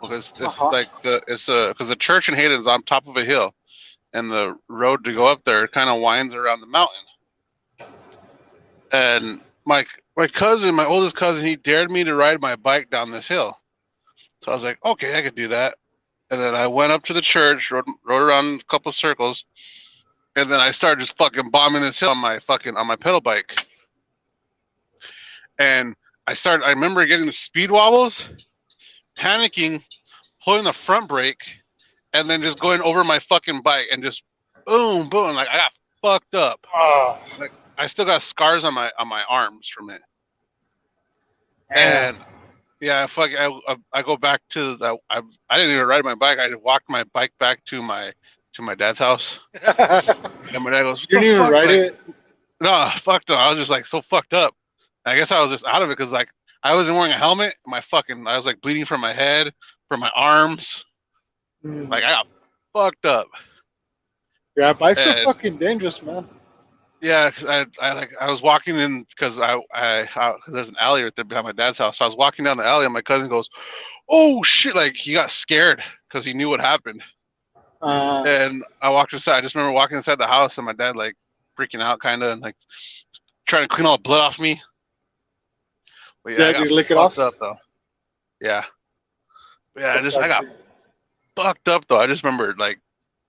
because Uh it's huh. like because the church in Hayden is on top of a hill, and the road to go up there kind of winds around the mountain. And my cousin, my oldest cousin, he dared me to ride my bike down this hill. So I was like, okay, I could do that. And then I went up to the church, rode around a couple of circles, and then I started just fucking bombing this hill on my pedal bike. and I remember getting the speed wobbles, panicking, pulling the front brake, and then just going over my fucking bike and just boom, boom. Like I got fucked up. Oh, Like I still got scars on my arms from it. damn. And yeah, fuck. I go back to that. I didn't even ride my bike. I just walked my bike back to my dad's house. And my dad goes, "What You the didn't even fuck?" write Like, it. no, fuck no. I was just like so fucked up. I guess I was just out of it because like I wasn't wearing a helmet. I was like bleeding from my head, from my arms. Mm. Like I got fucked up. Yeah, bikes are And fucking dangerous, man. yeah, cause I was walking in because there's an alley right there behind my dad's house. So I was walking down the alley and my cousin goes, "Oh shit!" Like he got scared because he knew what happened. Uh, And I walked inside. I just remember walking inside the house and my dad like freaking out kind of and like trying to clean all the blood off me. But yeah, yeah, I did got you lick it fucked off? up though. Yeah, yeah. That I sucks, got dude. fucked up though. I just remembered like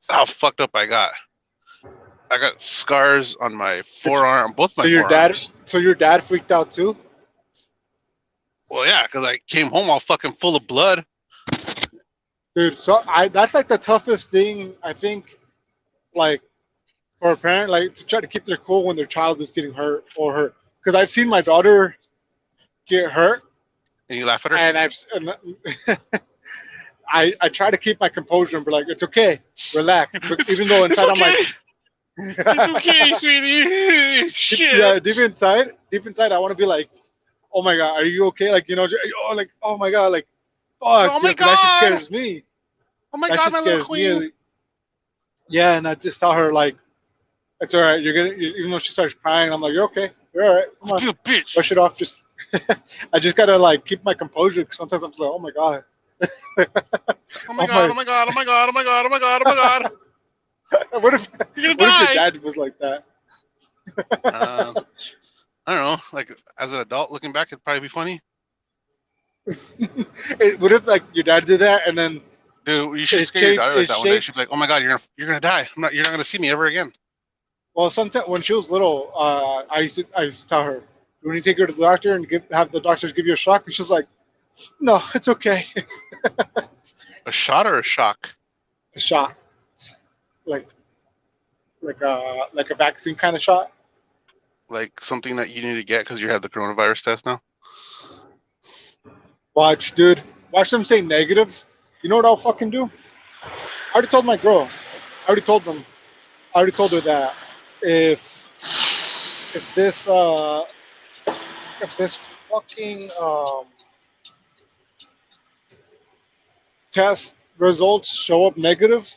how fucked up I got. I got scars on my Did you- forearm, both So my your dad, forearms. so your dad freaked out too, Well, yeah, because I came home all fucking full of blood. dude. So that's like the toughest thing I think, like for a parent, like to try to keep their cool when their child is getting hurt or hurt. Because I've seen my daughter get hurt, And you laugh at her. and I try to keep my composure and be like, it's okay, relax. But even though It's inside I'm like, okay. It's okay, sweetie. yeah, Shit. deep inside, I want to be like, oh my god, are you okay? Like oh, like oh my god, like fuck, Oh you my know, because that shit god. scares me. Oh my That god, shit my little scares queen. me. Yeah, and I just tell her like, it's all right. You're gonna, even though she starts crying, I'm like, you're okay. You're all right. Come on, You bitch. brush it off. Just, I just gotta like keep my composure because sometimes I'm just like, oh my god, Oh my oh god. my. Oh my god. Oh my god. Oh my god. Oh my god. Oh my god. what if, You're gonna what if your die. dad was like that? Uh, I don't know. Like as an adult looking back, it'd probably be funny. What if like your dad did that and then Dude, you should it scare your shaped, daughter like it that one day. shaped. She'd be like, "Oh my god, you're gonna die. You're not gonna see me ever again." Well, sometimes when she was little, I used to tell her, when you take her to the doctor and have the doctors give you a shock, and she's like, no, it's okay, A shot or a shock? a shot, like like a vaccine kind of shot. Like something that you need to get because you have the coronavirus test now? Watch, dude, watch them say negative. You know what I'll fucking do? I already told my girl. I already told them. I already told her that if if this uh if this fucking test results show up negative,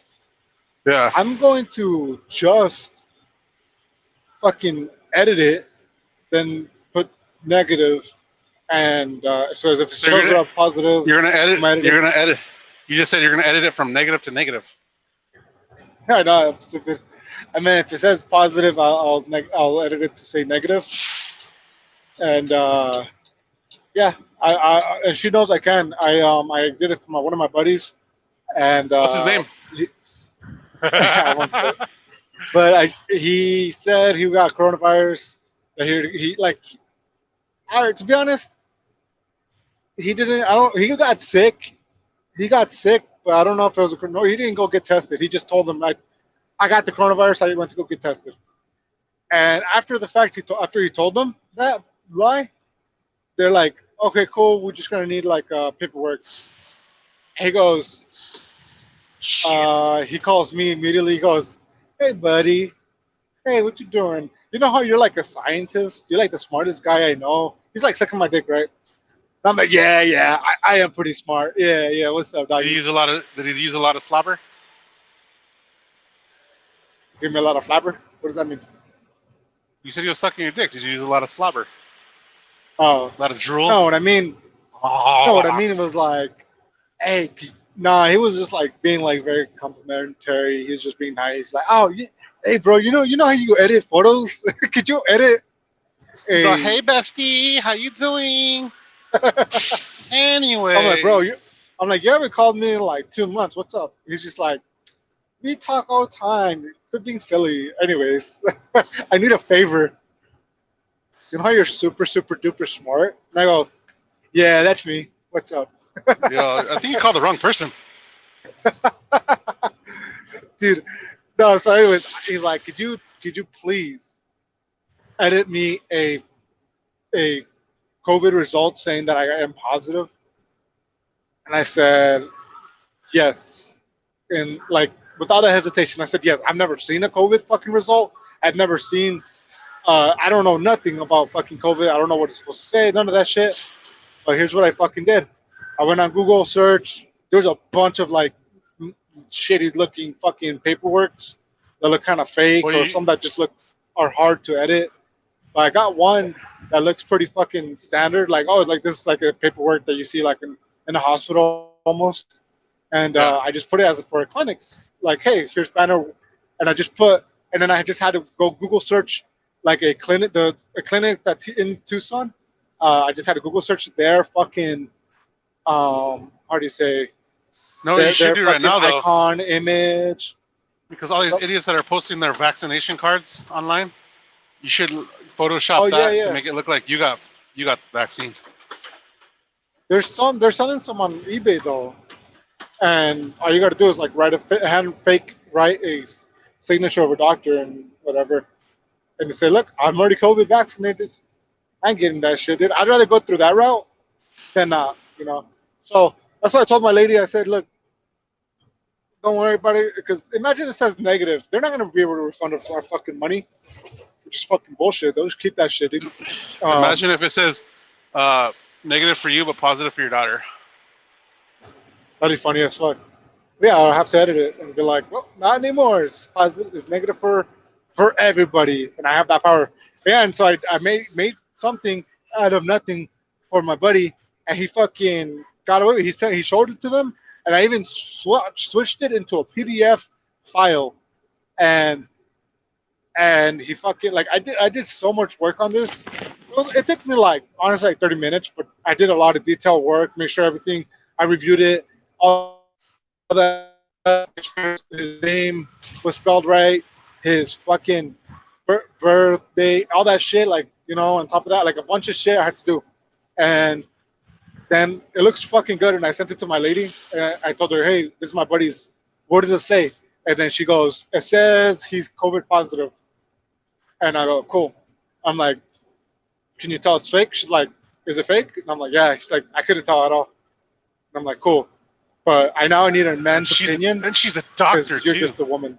Yeah. I'm going to just fucking edit it, then put negative, and so as if it So shows up positive, you're gonna edit. I'm editing. You're gonna edit. You just said you're gonna edit it from negative to negative. I know I'm stupid. I mean, if it says positive, I'll edit it to say negative, and yeah, and she knows I can. I did it for one of my buddies, and What's his name? I won't say. But he said he got coronavirus. That he like. To be honest, he didn't. I don't. He got sick. He got sick, but I don't know if it was a no. He didn't go get tested. He just told them I got the coronavirus. I went to go get tested. And after the fact, after he told them that lie, they're like, okay, cool. We're just gonna need like paperwork. He goes. Shit. He calls me immediately. He goes, hey, buddy. Hey, what you doing? You know how you're like a scientist? You're like the smartest guy I know. He's like sucking my dick, right? And I'm like, yeah, yeah, I am pretty smart. Yeah, yeah. What's up, Did he doggy? use a lot of? Did he use a lot of slobber? Give me a lot of flabber. What does that mean? You said he was sucking your dick. Did you use a lot of slobber? Oh, A lot of drool? no. What I mean, no. What I mean was like, hey, nah. He was just like being like very complimentary. He was just being nice. Like, oh, yeah, hey, bro. You know how you edit photos? Could you edit So a? hey bestie, how you doing? I'm like, bro. Anyways. I'm like, you haven't called me in like 2 months. What's up? He's just like, we talk all the time. Quit being silly. Anyways, I need a favor. You know how you're super, super duper smart? And I go, yeah, that's me. What's up? Yeah, I think you called the wrong person. Dude, no, so anyways, he's like, could you please edit me a COVID result saying that I am positive? And I said, yes. And like without a hesitation, I said, yes. I've never seen a COVID fucking result. I've never seen I don't know nothing about fucking COVID. I don't know what it's supposed to say, none of that shit. But here's what I fucking did. I went on Google search. There's a bunch of like shitty looking fucking paperworks that look kind of fake Well, or you some that just look are hard to edit. But I got one that looks pretty fucking standard. Like, oh, like this is like a paperwork that you see like in a hospital almost. And I yeah. just put it as for a clinic. Like, hey, here's banner, and I just put, and then I just had to go Google search like a clinic, a clinic that's in Tucson. I just had to Google search their fucking how do you say No, you should their do right fucking now though, icon image. because all these So, idiots that are posting their vaccination cards online, you should oh Photoshop yeah, that to yeah. make it look like you got the vaccine. They're selling some on eBay though, and all you got to do is like write a hand fake write a signature of a doctor and whatever, and you say, look, I'm already COVID vaccinated. I ain't getting that shit, dude. I'd rather go through that route than not. So that's why I told my lady. I said, look, don't worry about it, because imagine it says negative. They're not gonna be able to refund our fucking money, which is fucking bullshit. They'll just keep that shit, dude. Um, Imagine if it says uh, negative for you but positive for your daughter. that'd be funny as fuck. Yeah, I'll have to edit it and be like, well, not anymore. It's positive. It's negative for everybody, and I have that power. Yeah, and so I made something out of nothing for my buddy, and he fucking got away. He showed it to them, and I even switched it into a PDF file, and he fucking like I did so much work on this. It took me like honestly like 30 minutes, but I did a lot of detailed work, make sure everything I reviewed it, all that his name was spelled right, his fucking birthday, all that shit, like on top of that, like a bunch of shit I had to do, and then it looks fucking good, and I sent it to my lady, and I told her, hey, this is my buddy's. What does it say? And then she goes, it says he's COVID positive. And I go, cool. I'm like, can you tell it's fake? She's like, is it fake? And I'm like, yeah. She's like, I couldn't tell at all. And I'm like, cool. But I now need a And man's she's opinion and she's a because doctor you're too. just a woman.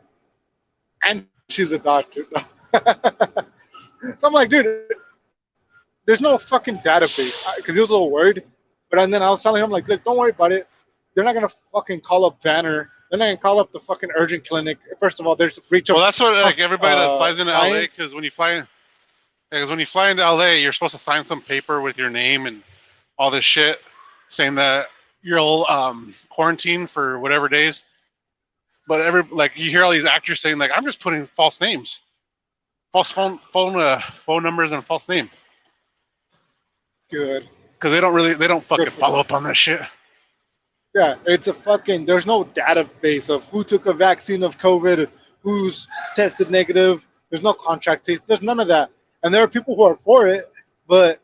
And she's a doctor. So I'm like, dude, there's no fucking database. Because he was a little worried. But and then I was telling him, like, look, don't worry about it. They're not going to fucking call up Banner. They're not going to call up the fucking urgent clinic. First of all, there's a breach Well, that's what of like everybody that flies into LA, clients. because when you fly into LA, you're supposed to sign some paper with your name and all this shit, saying that you're all quarantined for whatever days. But you hear all these actors saying like, I'm just putting false names, false phone numbers, and a false name Good. because they don't Good fucking for follow them. up on that shit. Yeah, it's a fucking. There's no database of who took a vaccine of COVID, who's tested negative. There's no contract case. There's none of that. And there are people who are for it, but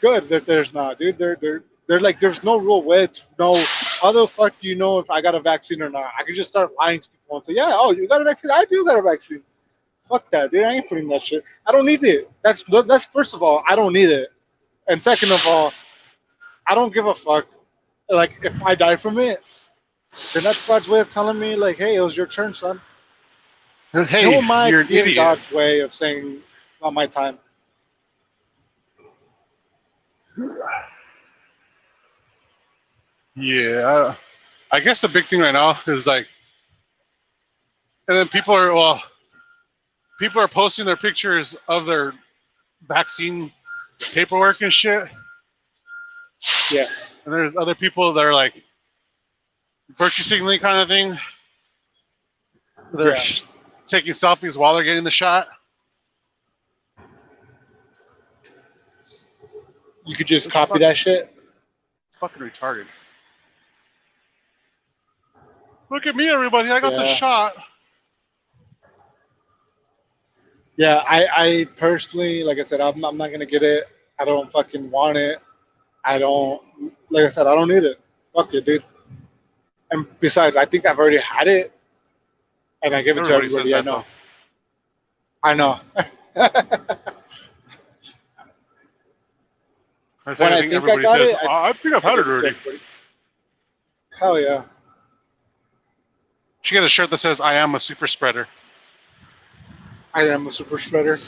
good. There's not, dude. They're like, there's no real way to know how the fuck do you know if I got a vaccine or not. I could just start lying to people and say, yeah, oh, you got a vaccine? I do got a vaccine. Fuck that, dude. I ain't putting that shit. I don't need it. That's first of all, I don't need it. And second of all, I don't give a fuck. Like if I die from it, then that's God's way of telling me, like, hey, it was your turn, son. Who Hey, am I you're to an be in idiot. God's way of saying it's not my time? Yeah, I guess the big thing right now is like, and then people are posting their pictures of their vaccine paperwork and shit, Yeah, and there's other people that are like virtue signaling kind of thing. They're yeah. taking selfies while they're getting the shot. You could just It's copy that fucking shit. fucking retarded. Look at me, everybody! I got the Yeah, shot. Yeah, I personally, like I said, I'm not gonna get it. I don't fucking want it. I don't, like I said, I don't need it. Fuck it, dude. And besides, I think I've already had it, and I give it to Everybody says everybody I that know. though. I know. When I I think think I everybody got says, it, I think I've I had it give it to already. everybody. Hell yeah. She got a shirt that says, I am a super spreader. I am a super spreader.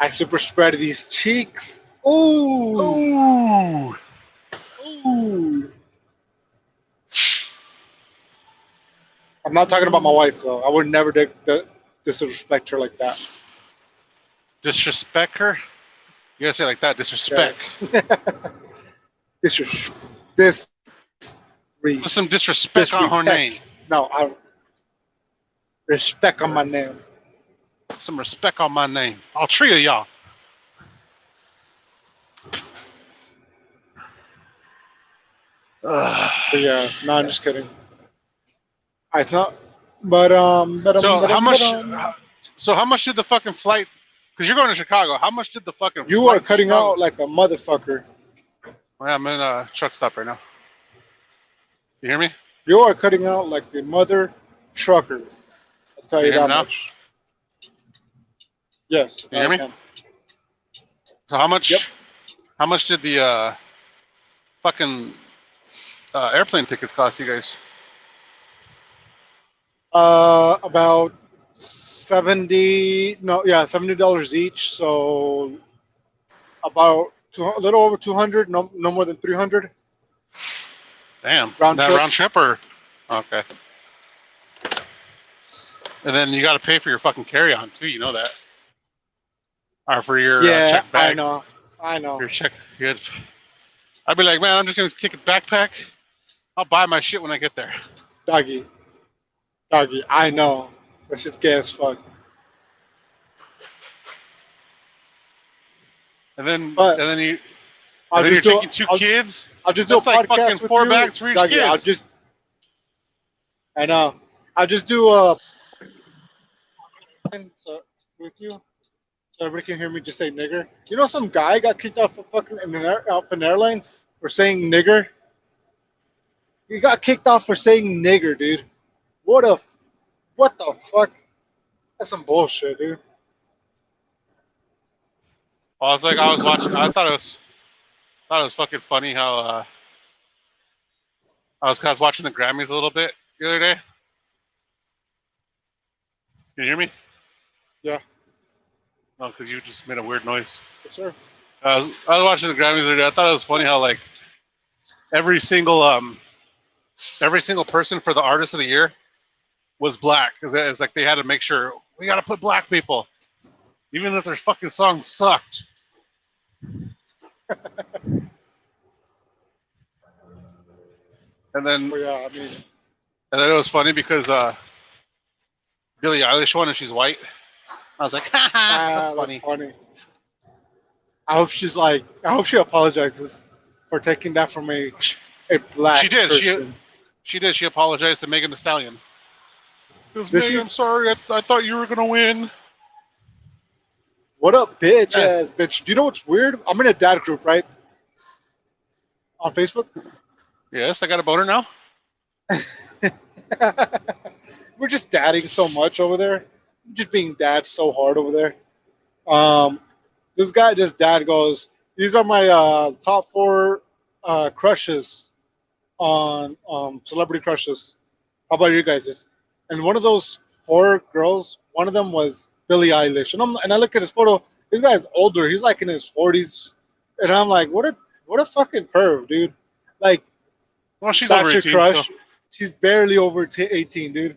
I super spread these cheeks. Ooh. Ooh. Ooh. I'm not talking about my wife though. I would never disrespect her like that. Disrespect her? You gotta say it like that, Yeah. disrespect. Disres- this Put some disrespect on her disrespect. name. No, I respect on my name. Put some respect on my name. All three of y'all. Ugh. But yeah, no, I'm just kidding. I thought, So how but much? So how much did the fucking flight? Because you're going to Chicago. How much did the fucking you are flight to cutting Chicago? out like a motherfucker. Well, I'm in a truck stop right now. You hear me? You are cutting out like the mother trucker. I'll tell Can you you hear me that now? much. Yes, Can you now hear I me? can. So how Yep. much? How much did the fucking airplane tickets cost you guys? About 70. No, yeah, $70 each. So about a little over 200. No, no more than 300 Damn, round that trip. round trip or? Okay. And then you got to pay for your fucking carry-on too. You know that, or for your Yeah, checked I bags. know. I know. Your check. I'd be like, man, I'm just gonna take a backpack. I'll buy my shit when I get there. Doggy. Doggy. I know. That's just gay as fuck. And But then you I'll and then you're just do. taking two kids. I'll just do a That's like fucking podcast with 4 bags you, for each Doggy. kids. I know. I'll just do a so, with you, so everybody can hear me just say nigger. You know, some guy got kicked off of fucking off an airline for saying nigger. He got kicked off for saying nigger, dude. What a what the fuck? That's some bullshit, dude. I was watching. Thought it was fucking funny how I was watching the Grammys a little bit the other day. Can you hear me? Yeah, No, because you just made a weird noise. yes, sir. I was watching the Grammys the other day. I thought it was funny how like every single um every single person for the artist of the year was black because it's like they had to make sure we got to put black people, even if their fucking song sucked. And then But yeah, I mean, it was funny because Billie Eilish won and she's white. I was like, haha, that's that's funny. funny. I hope she's like, I hope she apologizes for taking that from a She black did. person. She did. She apologized to Megan Thee Stallion. It was Did Megan. she? I'm sorry. I thought you were gonna win. What up, bitch Yeah. ass bitch? Do you know what's weird? I'm in a dad group, right? On Facebook. Yes, I got a boner now. We're just dadding so much over there. Just being dad so hard over there. Um, this dad goes, these are my top four crushes on celebrity crushes. How about you guys? And one of those four girls, one of them was Billie Eilish. And I look at his photo. This guy's older. He's like in his 40s. And I'm like, what a fucking perv, dude. Like, Well, she's over that's your 18, so crush. She's barely over 18, dude.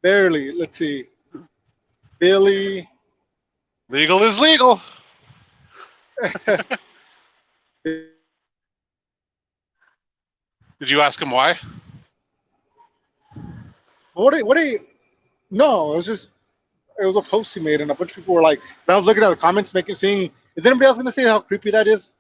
Barely. Let's see. Billy. legal is legal. Did you ask him why? What a no, it was a post he made and a bunch of people were like, and I was looking at the comments seeing is anybody else gonna say how creepy that is?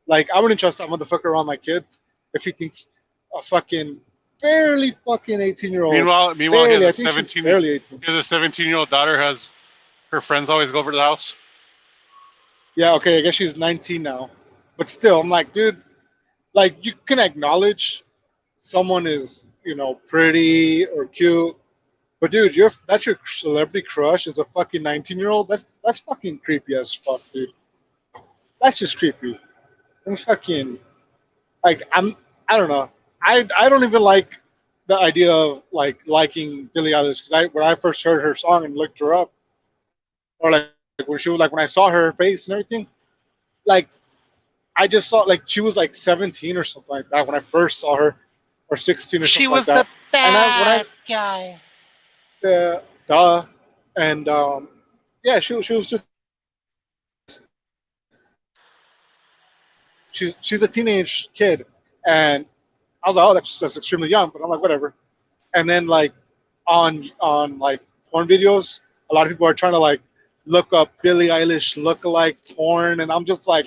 Like I wouldn't trust that motherfucker around my kids if he thinks a fucking barely fucking 18-year-old. Meanwhile, he has Barely, a I think she's 17. barely 18. He has a 17-year-old daughter. Has Her friends always go over to the house. Yeah, okay, I guess she's 19 now, but still, I'm like, dude, like you can acknowledge someone is, pretty or cute, but dude, that's your celebrity crush is a fucking 19-year-old. That's fucking creepy as fuck, dude. That's just creepy. I'm fucking like I don't know. I don't even like the idea of like liking Billie Eilish because I when I first heard her song and looked her up, or like when I saw her face and everything, like I just saw like she was like 17 or something like that when I first saw her, or 16 or She something like was the that. And bad guy. duh, and yeah, she was just she's a teenage kid, and I was like, oh, that's extremely young, but I'm like, whatever. And then like on like porn videos, a lot of people are trying to like look up Billie Eilish lookalike porn, and I'm just like,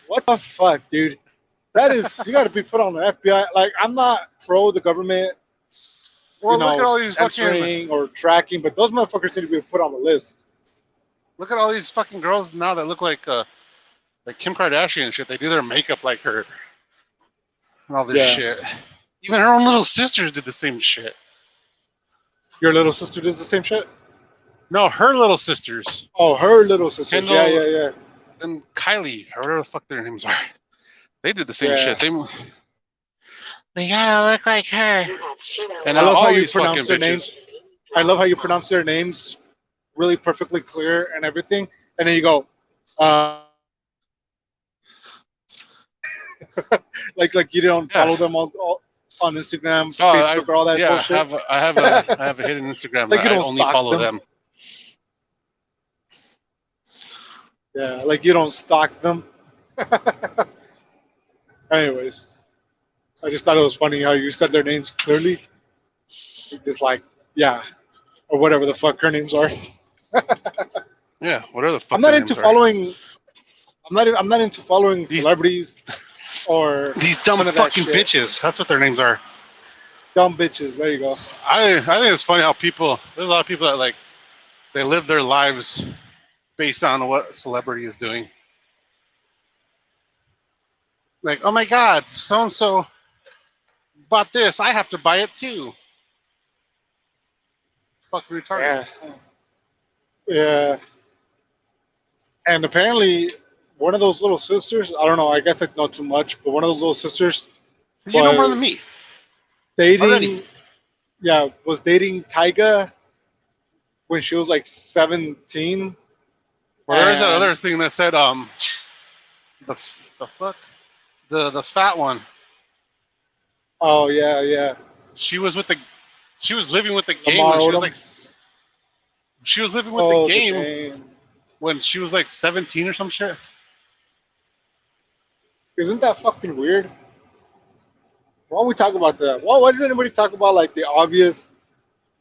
what the fuck, dude? That is you got to be put on the FBI. Like I'm not pro the government, Well, look at all these fucking censoring or tracking, but those motherfuckers need to be put on the list. look at all these fucking girls now that look like Kim Kardashian and shit. They do their makeup like her and all this Yeah, shit. Even her own little sisters did the same shit. your little sister did the same shit. No, her little sisters, Oh, her little sisters. Yeah, Kendall yeah, yeah, and Kylie, or whatever the fuck their names are. They did the same yeah. shit. They gotta look like her. And I now love how all you these pronounce fucking their names. bitches. I love how you pronounce their names really perfectly clear and everything, and then you go, like you don't Yeah. follow them all on Instagram, Oh, Facebook, or all that yeah. bullshit. I have a hidden Instagram Like that you I don't only stalk follow them. them. Yeah, like you don't stalk them. Anyways, I just thought it was funny how you said their names clearly. Just like, yeah, or whatever the fuck her names are. Yeah, whatever the I'm fuck not their into names are. following. I'm not into following These celebrities or these dumb none of that fucking shit. bitches. That's what their names are. Dumb bitches. There you go. I think it's funny how there's a lot of people that like they live their lives based on what a celebrity is doing. Like, oh my god, so and so bought this, I have to buy it too. It's fucking retarded. Yeah, yeah. And apparently, one of those little sisters. I don't know. I guess I know too much, but one of those little sisters So you know more than me was dating. already. Yeah, was dating Tyga when she was like 17. Well, there's that And other thing that said the the fuck the fat one. oh yeah, yeah, She was with the she was living with the game Lamar when she was Odom. like she was living with the Oh, the game game. when she was like 17 or some shit. Isn't that fucking weird? Why don't we talk about that? Why does anybody talk about like the obvious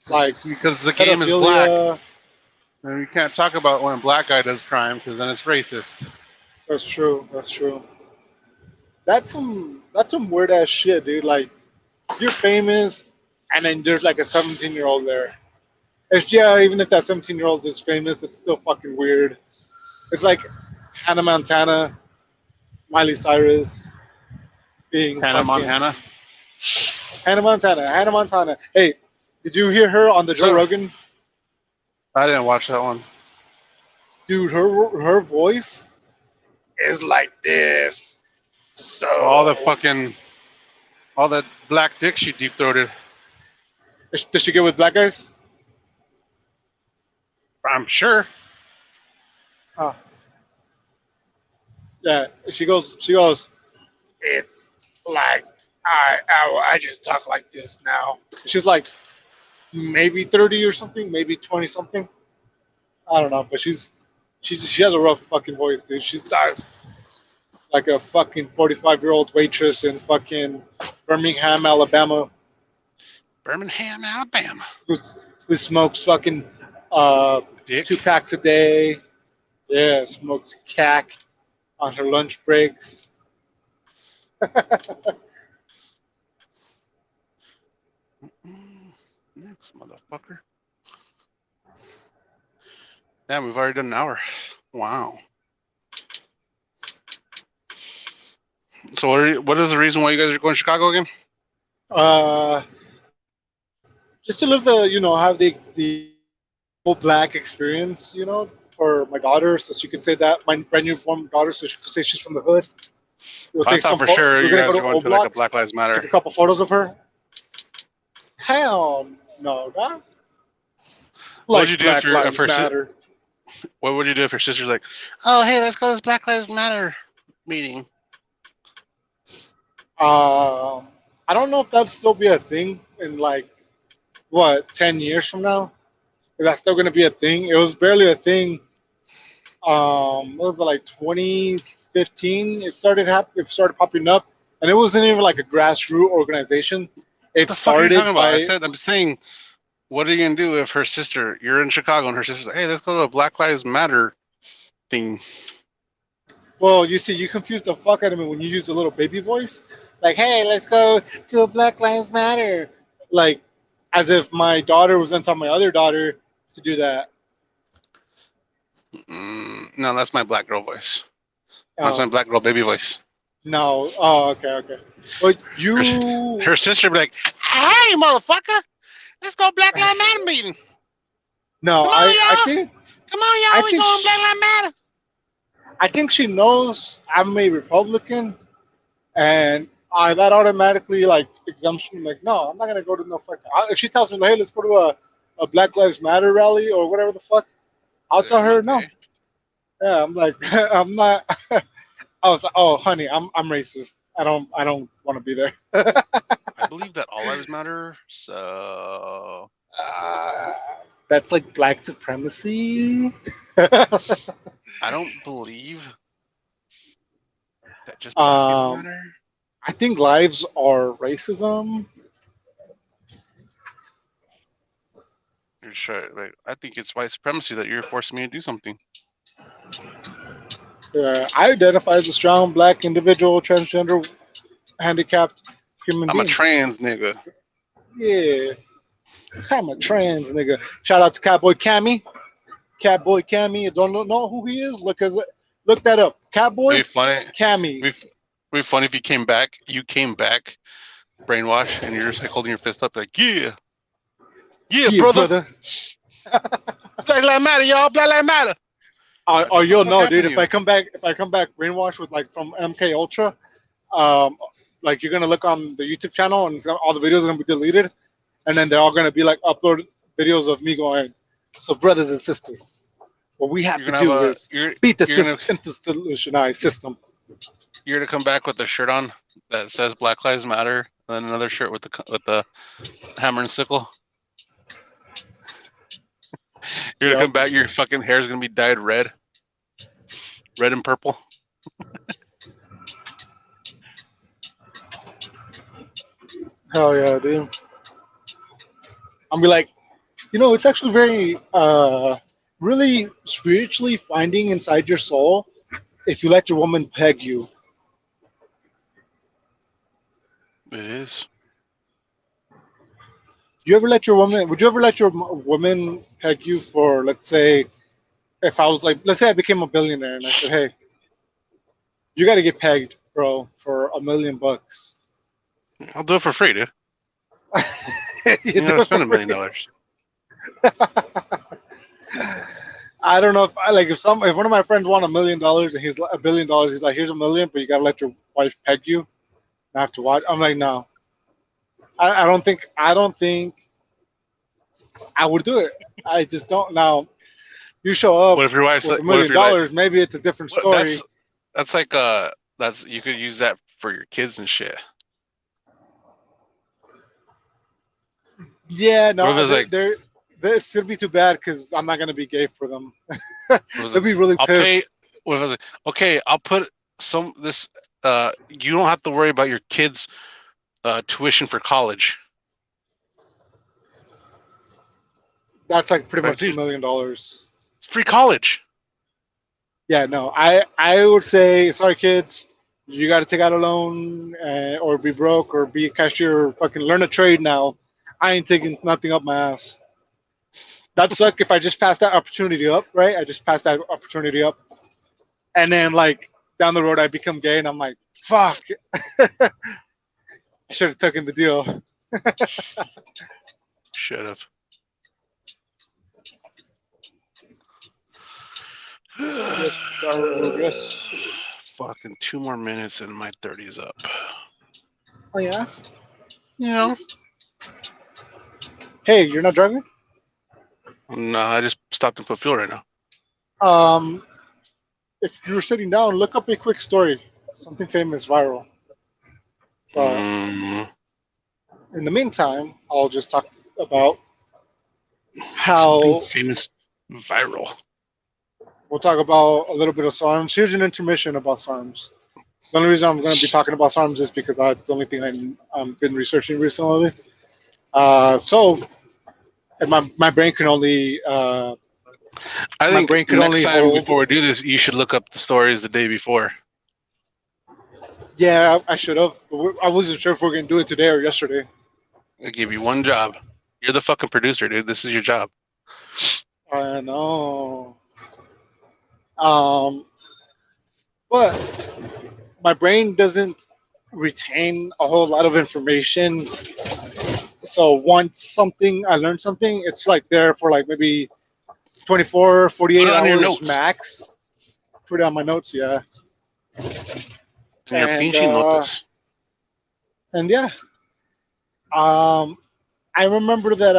like Because the game is black. pedophilia? And you can't talk about when a black guy does crime because then it's racist. That's true. That's true. That's some weird ass shit, dude. Like you're famous, and then there's like a 17-year-old there. It's yeah, even if that 17-year-old is famous, it's still fucking weird. It's like Hannah Montana, Miley Cyrus being Tana fucking Montana. Hannah Montana. Hannah Montana. Hey, did you hear her on the Joe So Rogan? I didn't watch that one. Dude, her voice is like this. All the So fucking all that black dick she deep throated. does she get with black guys? I'm sure. Uh, yeah, she goes. She goes. It's like I just talk like this now. She's like maybe 30 or something, maybe 20 something. I don't know, but she has a rough fucking voice, dude. She's like a fucking 45-year-old waitress in fucking Birmingham, Alabama, Birmingham, Alabama. who who smokes fucking uh, Dick. 2 packs a day. Yeah, smokes cack on her lunch breaks. Next motherfucker. Yeah, we've already done an hour. Wow. So what is the reason why you guys are going to Chicago again? Uh, just to live the, have the full black experience, for my daughter, so she could say that my brand new born daughter, so she could say she's from the hood. We'll I take thought some. for sure We're you gonna go guys to are going O to like a Block, Black Lives take Matter. a couple photos of her. Hell no, not What would like you do if Black your if Lives her Matter. what would you do if your sister's like, oh hey, let's go to this Black Lives Matter meeting? I don't know if that'd still be a thing in like what 10 years from now. If that's still gonna be a thing. It was barely a thing. What was it, like 2015? It started popping up, and it wasn't even like a grassroots organization. What It the fuck are you talking started about? by I'm saying, what are you gonna do if her sister, you're in Chicago and her sister's like, hey, let's go to a Black Lives Matter thing? well, you see, you confused the fuck out of me when you use a little baby voice, like, "Hey, let's go to a Black Lives Matter," like as if my daughter was gonna tell my other daughter to do that. No, that's my black girl voice. That's my Um, black girl baby voice. no, oh, okay, okay. But Her, you, her sister be like, hey, motherfucker, let's go Black Lives Matter meeting. no, Come on, I y'all. think, Come on, I y'all. We think, going Black Lives Matter. I think she knows I'm a Republican, and that automatically like exempts me. Like, no, I'm not gonna go to no fucking. If she tells me, hey, let's go to a Black Lives Matter rally or whatever the fuck, I'll tell I'm her not no. gay. Yeah, I'm like, I'm not. I was like, oh, honey, I'm racist. I don't want to be there. I believe that all lives matter. So uh, that's like black supremacy. I don't believe that just black people um, matter. I think lives are racism. You're sure, like, I think it's white supremacy that you're forcing me to do something. I identify as a strong black individual, transgender, handicapped human I'm a being. trans nigga. Yeah, I'm a trans nigga. Shout out to Catboy Cammy. Catboy Cammy. You don't know who he is? Look that up. It'd Catboy be funny. Cammy. It'd be funny if you came back. You came back brainwashed, and you're just like holding your fist up, like, yeah, yeah, Yeah, brother. brother. Black Lives Matter, y'all. Black Lives Matter. Like, Or what the you'll fuck know, happened dude. to you? If I come back brainwashed with like from MK Ultra, um, like you're gonna look on the YouTube channel and all the videos are gonna be deleted, and then they're all gonna be like upload videos of me going, so brothers and sisters, what we have You're to gonna have do a is beat the you're gonna institutionalized system. you're gonna come back with a shirt on that says Black Lives Matter, and then another shirt with the hammer and sickle. You're gonna Yep. come back. Your fucking hair is gonna be dyed red and purple. Hell yeah, dude. I'll be like, it's actually very, really spiritually finding inside your soul if you let your woman peg you. It is. You ever let your woman? Would you ever let your woman peg you for, let's say, if I was like, let's say I became a billionaire and I said, hey, you got to get pegged, bro, for $1 million. I'll do it for free, dude. You You do gotta it spend for a million free. dollars. I don't know if I like if one of my friends want $1 million and he's like $1 billion, he's like, here's $1 million, but you got to let your wife peg you. And I have to watch. I'm like, no, I don't think I would do it. I just don't. Now you show up What if your wife's with like? a What if million you're like? dollars, maybe it's a different What, that's story. that's like that's you could use that for your kids and shit. Yeah, What if no, it's like? it should be too bad because I'm not gonna be gay for them. What was They'll it? be really I'll pay. pissed. What if I was like? Okay, I'll put some this. You don't have to worry about your kids' tuition for college. That's like pretty Like, much two dude, million dollars. it's free college. Yeah, no, I would say sorry, kids. You got to take out a loan, or be broke, or be a cashier. Or fucking learn a trade now. I ain't taking nothing up my ass. That'd suck if I just passed that opportunity up, right? I just passed that opportunity up, and then like down the road I become gay, and I'm like, fuck, I should have taken the deal. Should have. Yes, sir. Yes. Fucking 2 more minutes and my 30's up. Oh yeah. You know? Hey, you're not driving? No, I just stopped and put fuel right now. Um, if you're sitting down, look up a quick story, something famous, viral. But Mm, in the meantime, I'll just talk about something how famous viral. we'll talk about a little bit of SARMs. Here's an intermission about SARMs. The only reason I'm going to be talking about SARMs is because that's the only thing I've been researching recently. So, and my brain can only I my think brain could next only time hold. before we do this, you should look up the stories the day before. Yeah, I should have. I wasn't sure if we are going to do it today or yesterday. I give you one job. You're the fucking producer, dude. This is your job. I know. Um, but my brain doesn't retain a whole lot of information. So once something I learned something, it's like there for like maybe 24, Put 48 it on your hours notes. max. Put it on my notes, yeah. In your And pinchy notas. and yeah. Um I remember that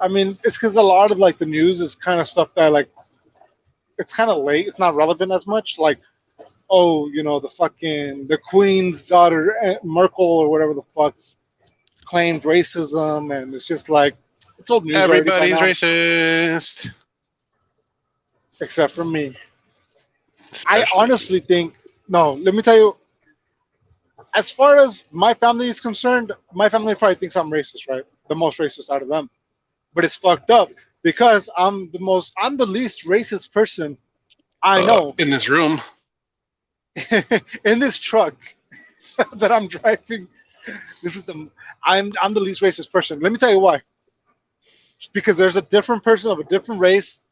I mean it's because a lot of like the news is kind of stuff that like it's kind of late. It's not relevant as much. Like oh, the queen's daughter Merkel or whatever the fuck claimed racism, and it's just like it's old news already by Everybody's now, racist. except for me. I Especially you. honestly think no. Let me tell you, as far as my family is concerned, my family probably thinks I'm racist, right? The most racist out of them. But it's fucked up because I'm the least racist person I know In this room. in this truck that I'm driving. This is the I'm the least racist person. Let me tell you why. Because there's a different person of a different race.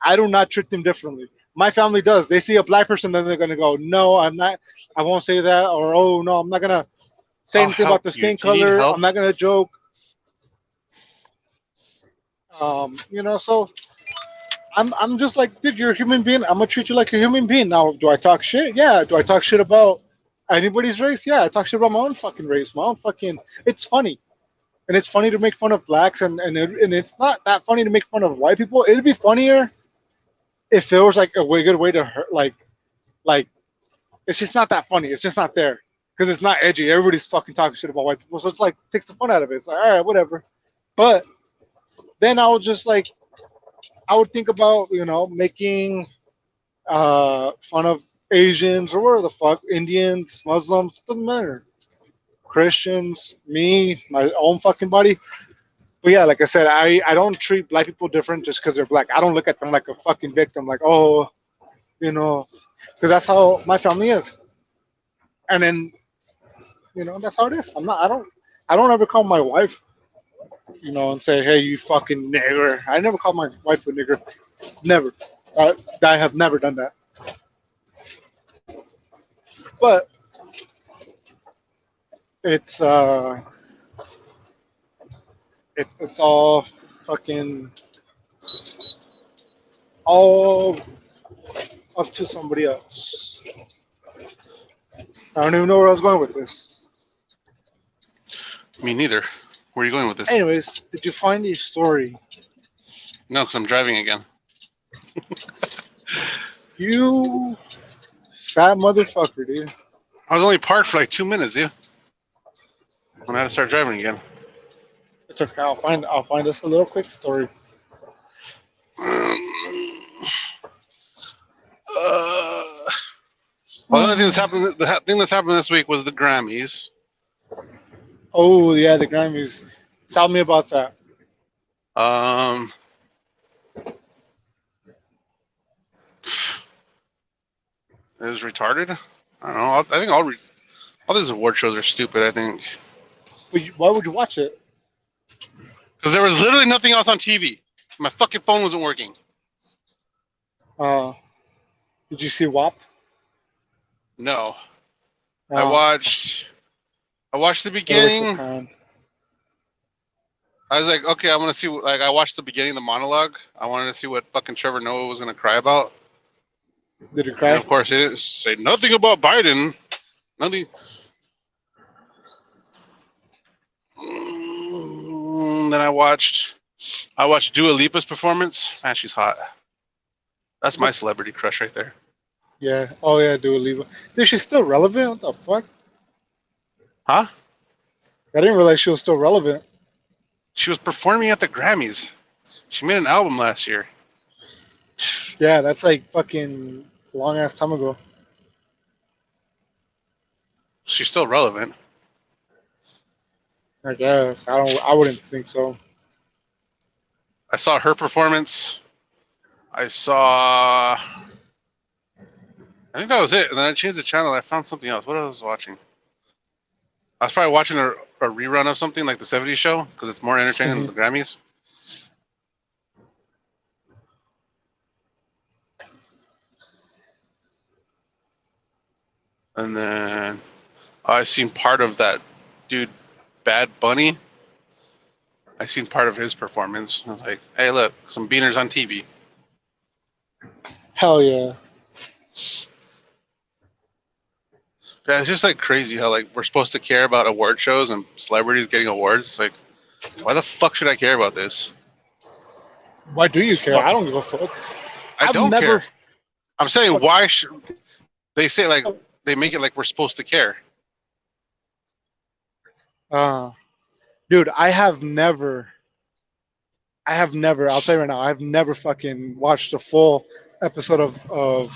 I do not treat them differently. My family does. They see a black person, then they're gonna go, "No, I'm not. I won't say that," or "Oh no, I'm not gonna say I'll anything about help their you. skin Do you need color. help? I'm not gonna joke." So I'm just like, dude, you're a human being. I'm gonna treat you like a human being. Now, do I talk shit? Yeah. Do I talk shit about anybody's race? Yeah. I talk shit about my own fucking race, my own fucking. It's funny, and it's funny to make fun of blacks, and it's not that funny to make fun of white people. It'd be funnier if there was like a way good way to hurt, like it's just not that funny. It's just not there because it's not edgy. Everybody's fucking talking shit about white people, so it's like takes the fun out of it. It's like all right, whatever. But then I would just like I would think about making fun of Asians or whatever the fuck, Indians, Muslims, doesn't matter. Christians, me, my own fucking body. But yeah, like I said, I don't treat black people different just because they're black. I don't look at them like a fucking victim, like, oh, because that's how my family is. And then, that's how it is. I don't ever call my wife, and say, hey, you fucking nigger. I never call my wife a nigger. Never. I have never done that. But it's it's all fucking all up to somebody else. I don't even know where I was going with this. Me neither. Where are you going with this? Anyways, did you find a story? No, because I'm driving again. You fat motherfucker, dude. I was only parked for like 2 minutes, dude. When I had to start driving again. It's okay. I'll find us a little quick story. Uh, well, the only thing that's happened, thing that's happened this week was the Grammys. Oh yeah, the Grammys. Tell me about that. Um, it was retarded. I don't know. I think all these award shows are stupid. I think But why would you watch it? Because there was literally nothing else on TV. My fucking phone wasn't working. Uh, did you see WAP? No. I Uh, watched. I watched the what a waste of beginning. time. I was like, okay, I want to see. Like, I watched the beginning, the monologue. I wanted to see what fucking Trevor Noah was gonna cry about. Did you And cry? of course, it didn't say nothing about Biden. Nothing. Then I watched Dua Lipa's performance. Man, she's hot. That's my celebrity crush right there. Yeah. Oh yeah, Dua Lipa. Dude, she's still relevant. What the fuck? Huh? I didn't realize she was still relevant. She was performing at the Grammys. She made an album last year. Yeah, that's like fucking long ass time ago. She's still relevant. I guess. I don't. I wouldn't think so. I saw her performance. I saw. I think that was it. And then I changed the channel. I found something else. What else was I watching? I was probably watching a rerun of something like the '70s show because it's more entertaining than the Grammys. And then I seen part of that dude, Bad Bunny. I seen part of his performance. I was like, hey, look, some beaners on TV. Hell yeah. Yeah, it's just like crazy how like we're supposed to care about award shows and celebrities getting awards. Like, why the fuck should I care about this? Why do you care? Fuck. I don't give a fuck. I I've don't never. care. I'm saying why should they say like they make it like we're supposed to care? Uh, dude, I have never. I have never. I'll tell you right now. I've never fucking watched a full episode of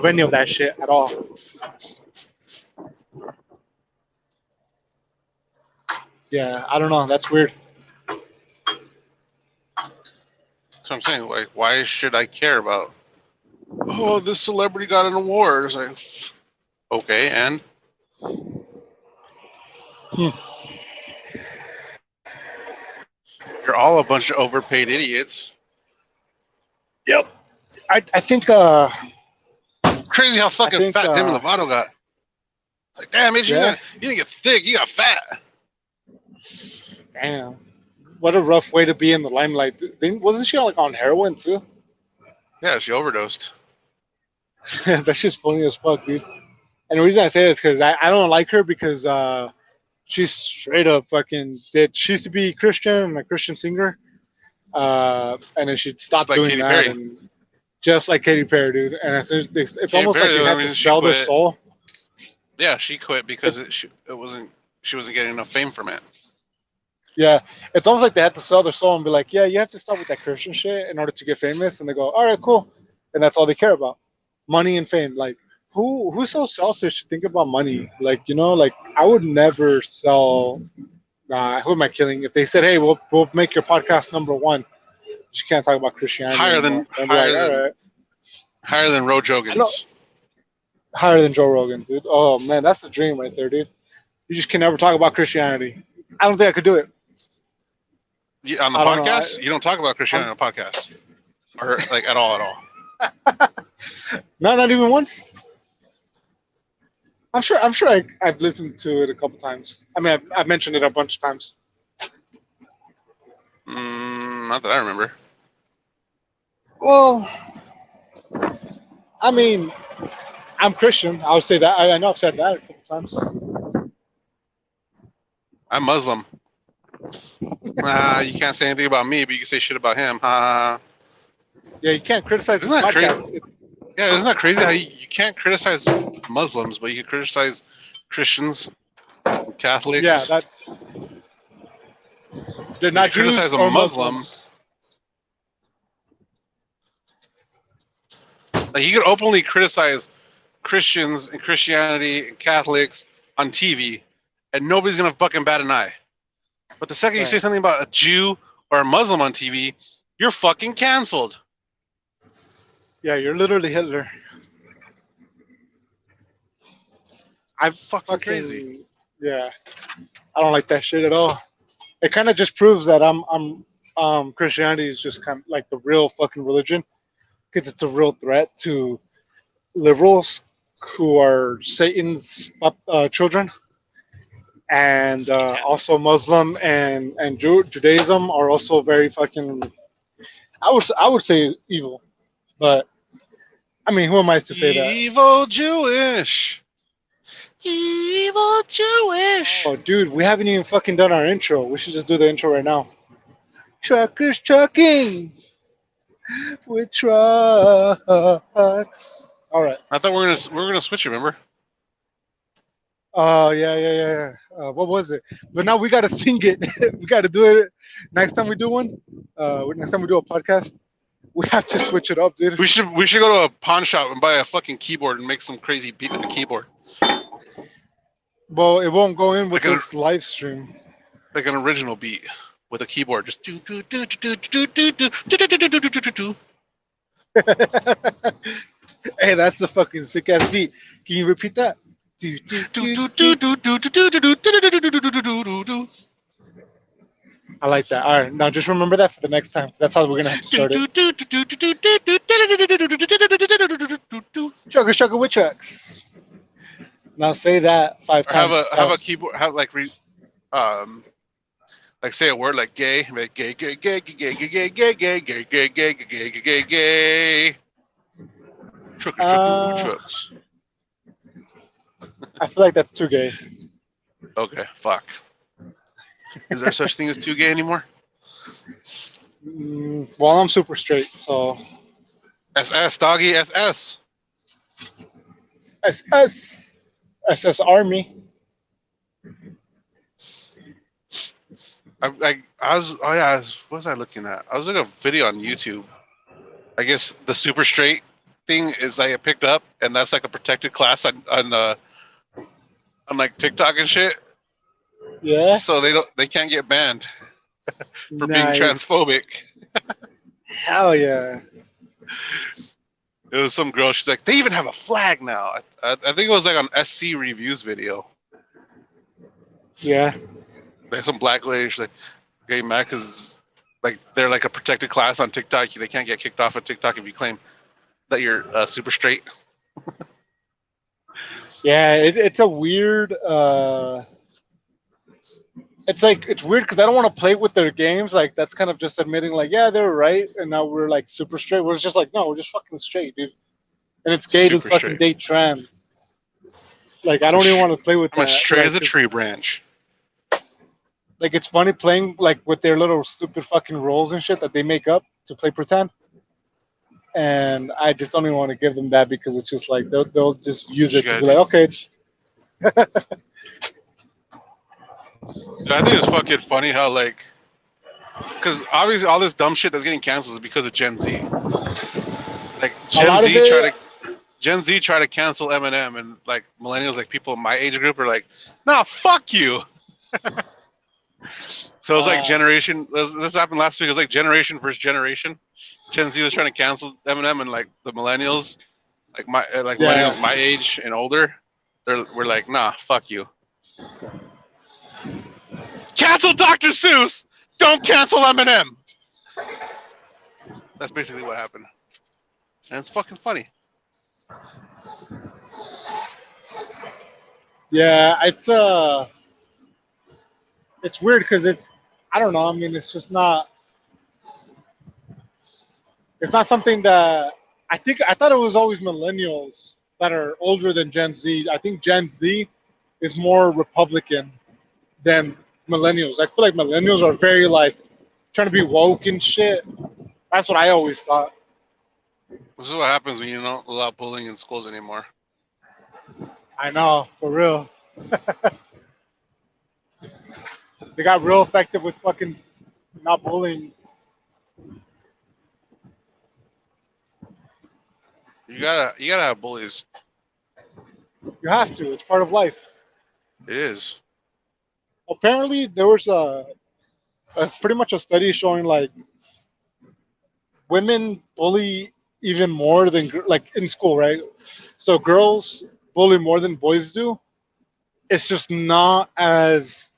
any of that shit at all. Yeah, I don't know. That's weird. So I'm saying like why should I care about? Oh, this celebrity got an award. It's like, okay, and Hmm. you're all a bunch of overpaid idiots. Yep. I think Crazy how I fucking think fat Demi Lovato got. Like, damn, bitch, yeah. you didn't get thick, you got fat. Damn. What a rough way to be in the limelight. Wasn't she like on heroin too? Yeah, she overdosed. That shit's funny as fuck, dude. And the reason I say this because I don't like her because she's straight up fucking did. She used to be Christian, a Christian singer, and then she Just stopped like doing Katy that, Perry. and just like Katy Perry, dude. And it's Katy almost like Perry, they the had only to reason she sell their quit. soul. Yeah, she quit because she wasn't getting enough fame from it. Yeah, it's almost like they had to sell their soul and be like, yeah, you have to stop with that Christian shit in order to get famous. And they go, all right, cool, and that's all they care about, money and fame. Like, who's so selfish to think about money? Like, like I would never sell. Nah, who am I killing? If they said, hey, we'll make your podcast number one, you can't talk about Christianity Higher anymore. than I'd be like, all right, higher than Ro I know, Jogan's. higher than Joe Rogan, dude. Oh man, that's the dream right there, dude. You just can never talk about Christianity. I don't think I could do it. On the I don't know. podcast, you don't talk about Christianity I'm, on the podcast, or like at all. no, not even once. I'm sure I've listened to it a couple times. I mean, I've mentioned it a bunch of times. Not that I remember. Well, I mean, I'm Christian. I would say that. I know I've said that a couple times. I'm Muslim. You can't say anything about me, but you can say shit about him. Yeah, you can't criticize this Isn't that podcast. crazy? Yeah, isn't that crazy how you can't criticize Muslims, but you can criticize Christians, Catholics? Yeah, that's they're not Jews criticize a or Muslim. Muslims. Like you can openly criticize Christians and Christianity and Catholics on TV, and nobody's gonna fucking bat an eye. But the second you say something about a Jew or a Muslim on TV, you're fucking canceled. Yeah, you're literally Hitler. I'm fucking crazy. Yeah, I don't like that shit at all. it kind of just proves that Christianity is just kind of like the real fucking religion because it's a real threat to liberals who are Satan's children, and Satan. also Muslim and Judaism are also very fucking. I would say evil, but I mean, who am I to say that? Evil Jewish. Evil Jewish. Oh, dude, we haven't even fucking done our intro. We should just do the intro right now. Truckers trucking with trucks. All right. I thought we were gonna switch it. Remember? Oh yeah. What was it? But now we gotta sing it. We gotta do it next time we do one. Next time we do a podcast, we have to switch it up, dude. We should go to a pawn shop and buy a fucking keyboard and make some crazy beat with the keyboard, Well, it won't go in with like an this live stream. like an original beat with a keyboard. Just do do do do do do do do do do do do do do do. Hey, that's the fucking sick ass beat. Can you repeat that? Do do Do do do do. do do do do do do do do do do do do do. I like that. All right, now just remember that for the next time. That's how we're gonna have to start it. Chugga chugga with chucks. Now say that five Or times have a fast. keyboard have um like say a word like gay, like gay gay gay gay gay gay gay gay gay gay gay gay gay gay. Truckers trucking Uh, trucks. I feel like that's too gay. Okay, fuck. Is there such thing as too gay anymore? Well, I'm super straight, so SS doggy SS. SS SS Army. I was oh yeah what was I looking at? I was looking at a video on YouTube. I guess the super straight thing is like I picked up, and that's like a protected class on like TikTok and shit. Yeah, So they can't get banned for being nice. transphobic. Hell yeah. It was some girl. She's like, they even have a flag now. I think it was like on SC Reviews video. Yeah. Like some black lady. She's like, okay, mad because like they're like a protected class on TikTok. They can't get kicked off of TikTok if you claim that you're super straight. Yeah, it's a weird. It's like it's weird because I don't want to play with their games. Like that's kind of just admitting, like, yeah, they're right, and now we're like super straight. We're just like, no, we're just fucking straight, dude. And it's gay to Super fucking straight. date trans. Like I don't even want to play with I'm as that. straight as a tree branch. Like it's funny playing like with their little stupid fucking roles and shit that they make up to play pretend. And I just don't even want to give them that because it's just like they'll just use You it to be guys, like, okay, I think it's fucking funny how like, because obviously all this dumb shit that's getting canceled is because of Gen Z. Like a lot of it. Gen Z try to cancel Eminem, and like millennials, like people in my age group, are like, "Nah, fuck you." So it was like Uh, generation. This happened last week. It was like generation versus generation. Gen Z was trying to cancel Eminem, and like the millennials, like yeah, millennials my age and older, we're like, "Nah, fuck you." Cancel Dr. Seuss. Don't cancel Eminem. That's basically what happened, and it's fucking funny. yeah. It's weird because it's I don't know. I mean, it's just not. It's not something that I thought it was always millennials that are older than Gen Z. I think Gen Z is more Republican than millennials. I feel like millennials are very like trying to be woke and shit. That's what I always thought. This is what happens when you don't allow bullying in schools anymore. I know, for real. They got real effective with fucking not bullying. You gotta have bullies. You have to. It's part of life. It is. Apparently, there was a pretty much a study showing like women bully even more than like in school, right? So girls bully more than boys do. It's just not as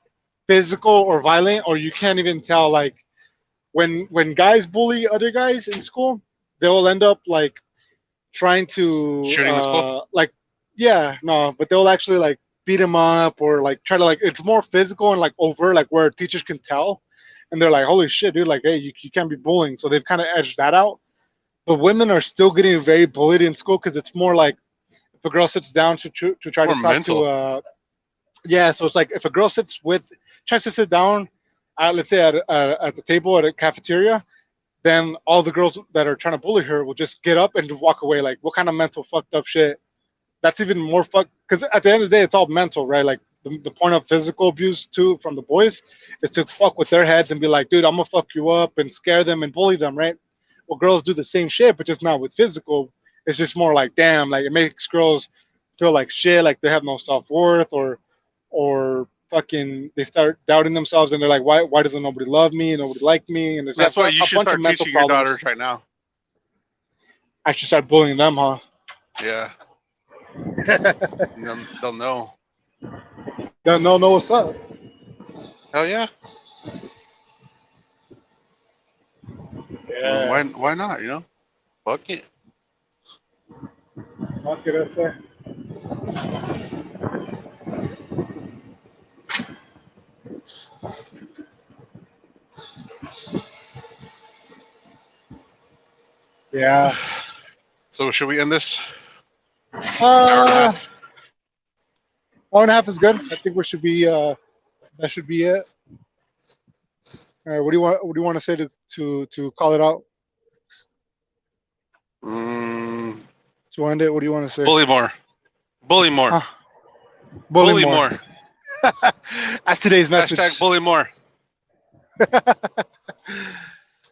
physical or violent, or you can't even tell. Like when guys bully other guys in school, they'll end up like trying to Shooting the school. like yeah no, but they'll actually like beat him up or like try to like it's more physical and like overt, like where teachers can tell, and they're like, holy shit, dude, like hey, you can't be bullying. So they've kind of edged that out. But women are still getting very bullied in school because it's more like if a girl sits down to try to More talk to mental. yeah, so it's like if a girl sits with tries to sit down let's say at the table at a cafeteria, then all the girls that are trying to bully her will just get up and just walk away. Like what kind of mental fucked up shit? That's even more fucked because at the end of the day it's all mental, right? Like the point of physical abuse too from the boys is to fuck with their heads and be like, dude, I'm gonna fuck you up and scare them and bully them, right? Well, girls do the same shit, but just not with physical. It's just more like, damn, like it makes girls feel like shit, like they have no self worth, or fucking they start doubting themselves and they're like, why doesn't nobody love me? Nobody like me? And there's That's why a, you a should bunch of start mental teaching your problems. daughters right now. I should start bullying them, huh? Yeah, and they'll know. Don't know what's up. Hell yeah. Well, Yeah. why not? You know, fuck it. What can I say? Yeah. So should we end this? Hour and a Uh, half. hour and a half is good. I think we should be. That should be it. What do you want? What do you want to say to call it out? Mm, To end it, what do you want to say? bully more. Bully more. Huh? Bully Bully more. more. That's today's Hashtag message. bully more.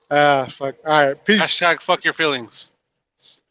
Fuck. All right. Peace. Hashtag fuck your feelings.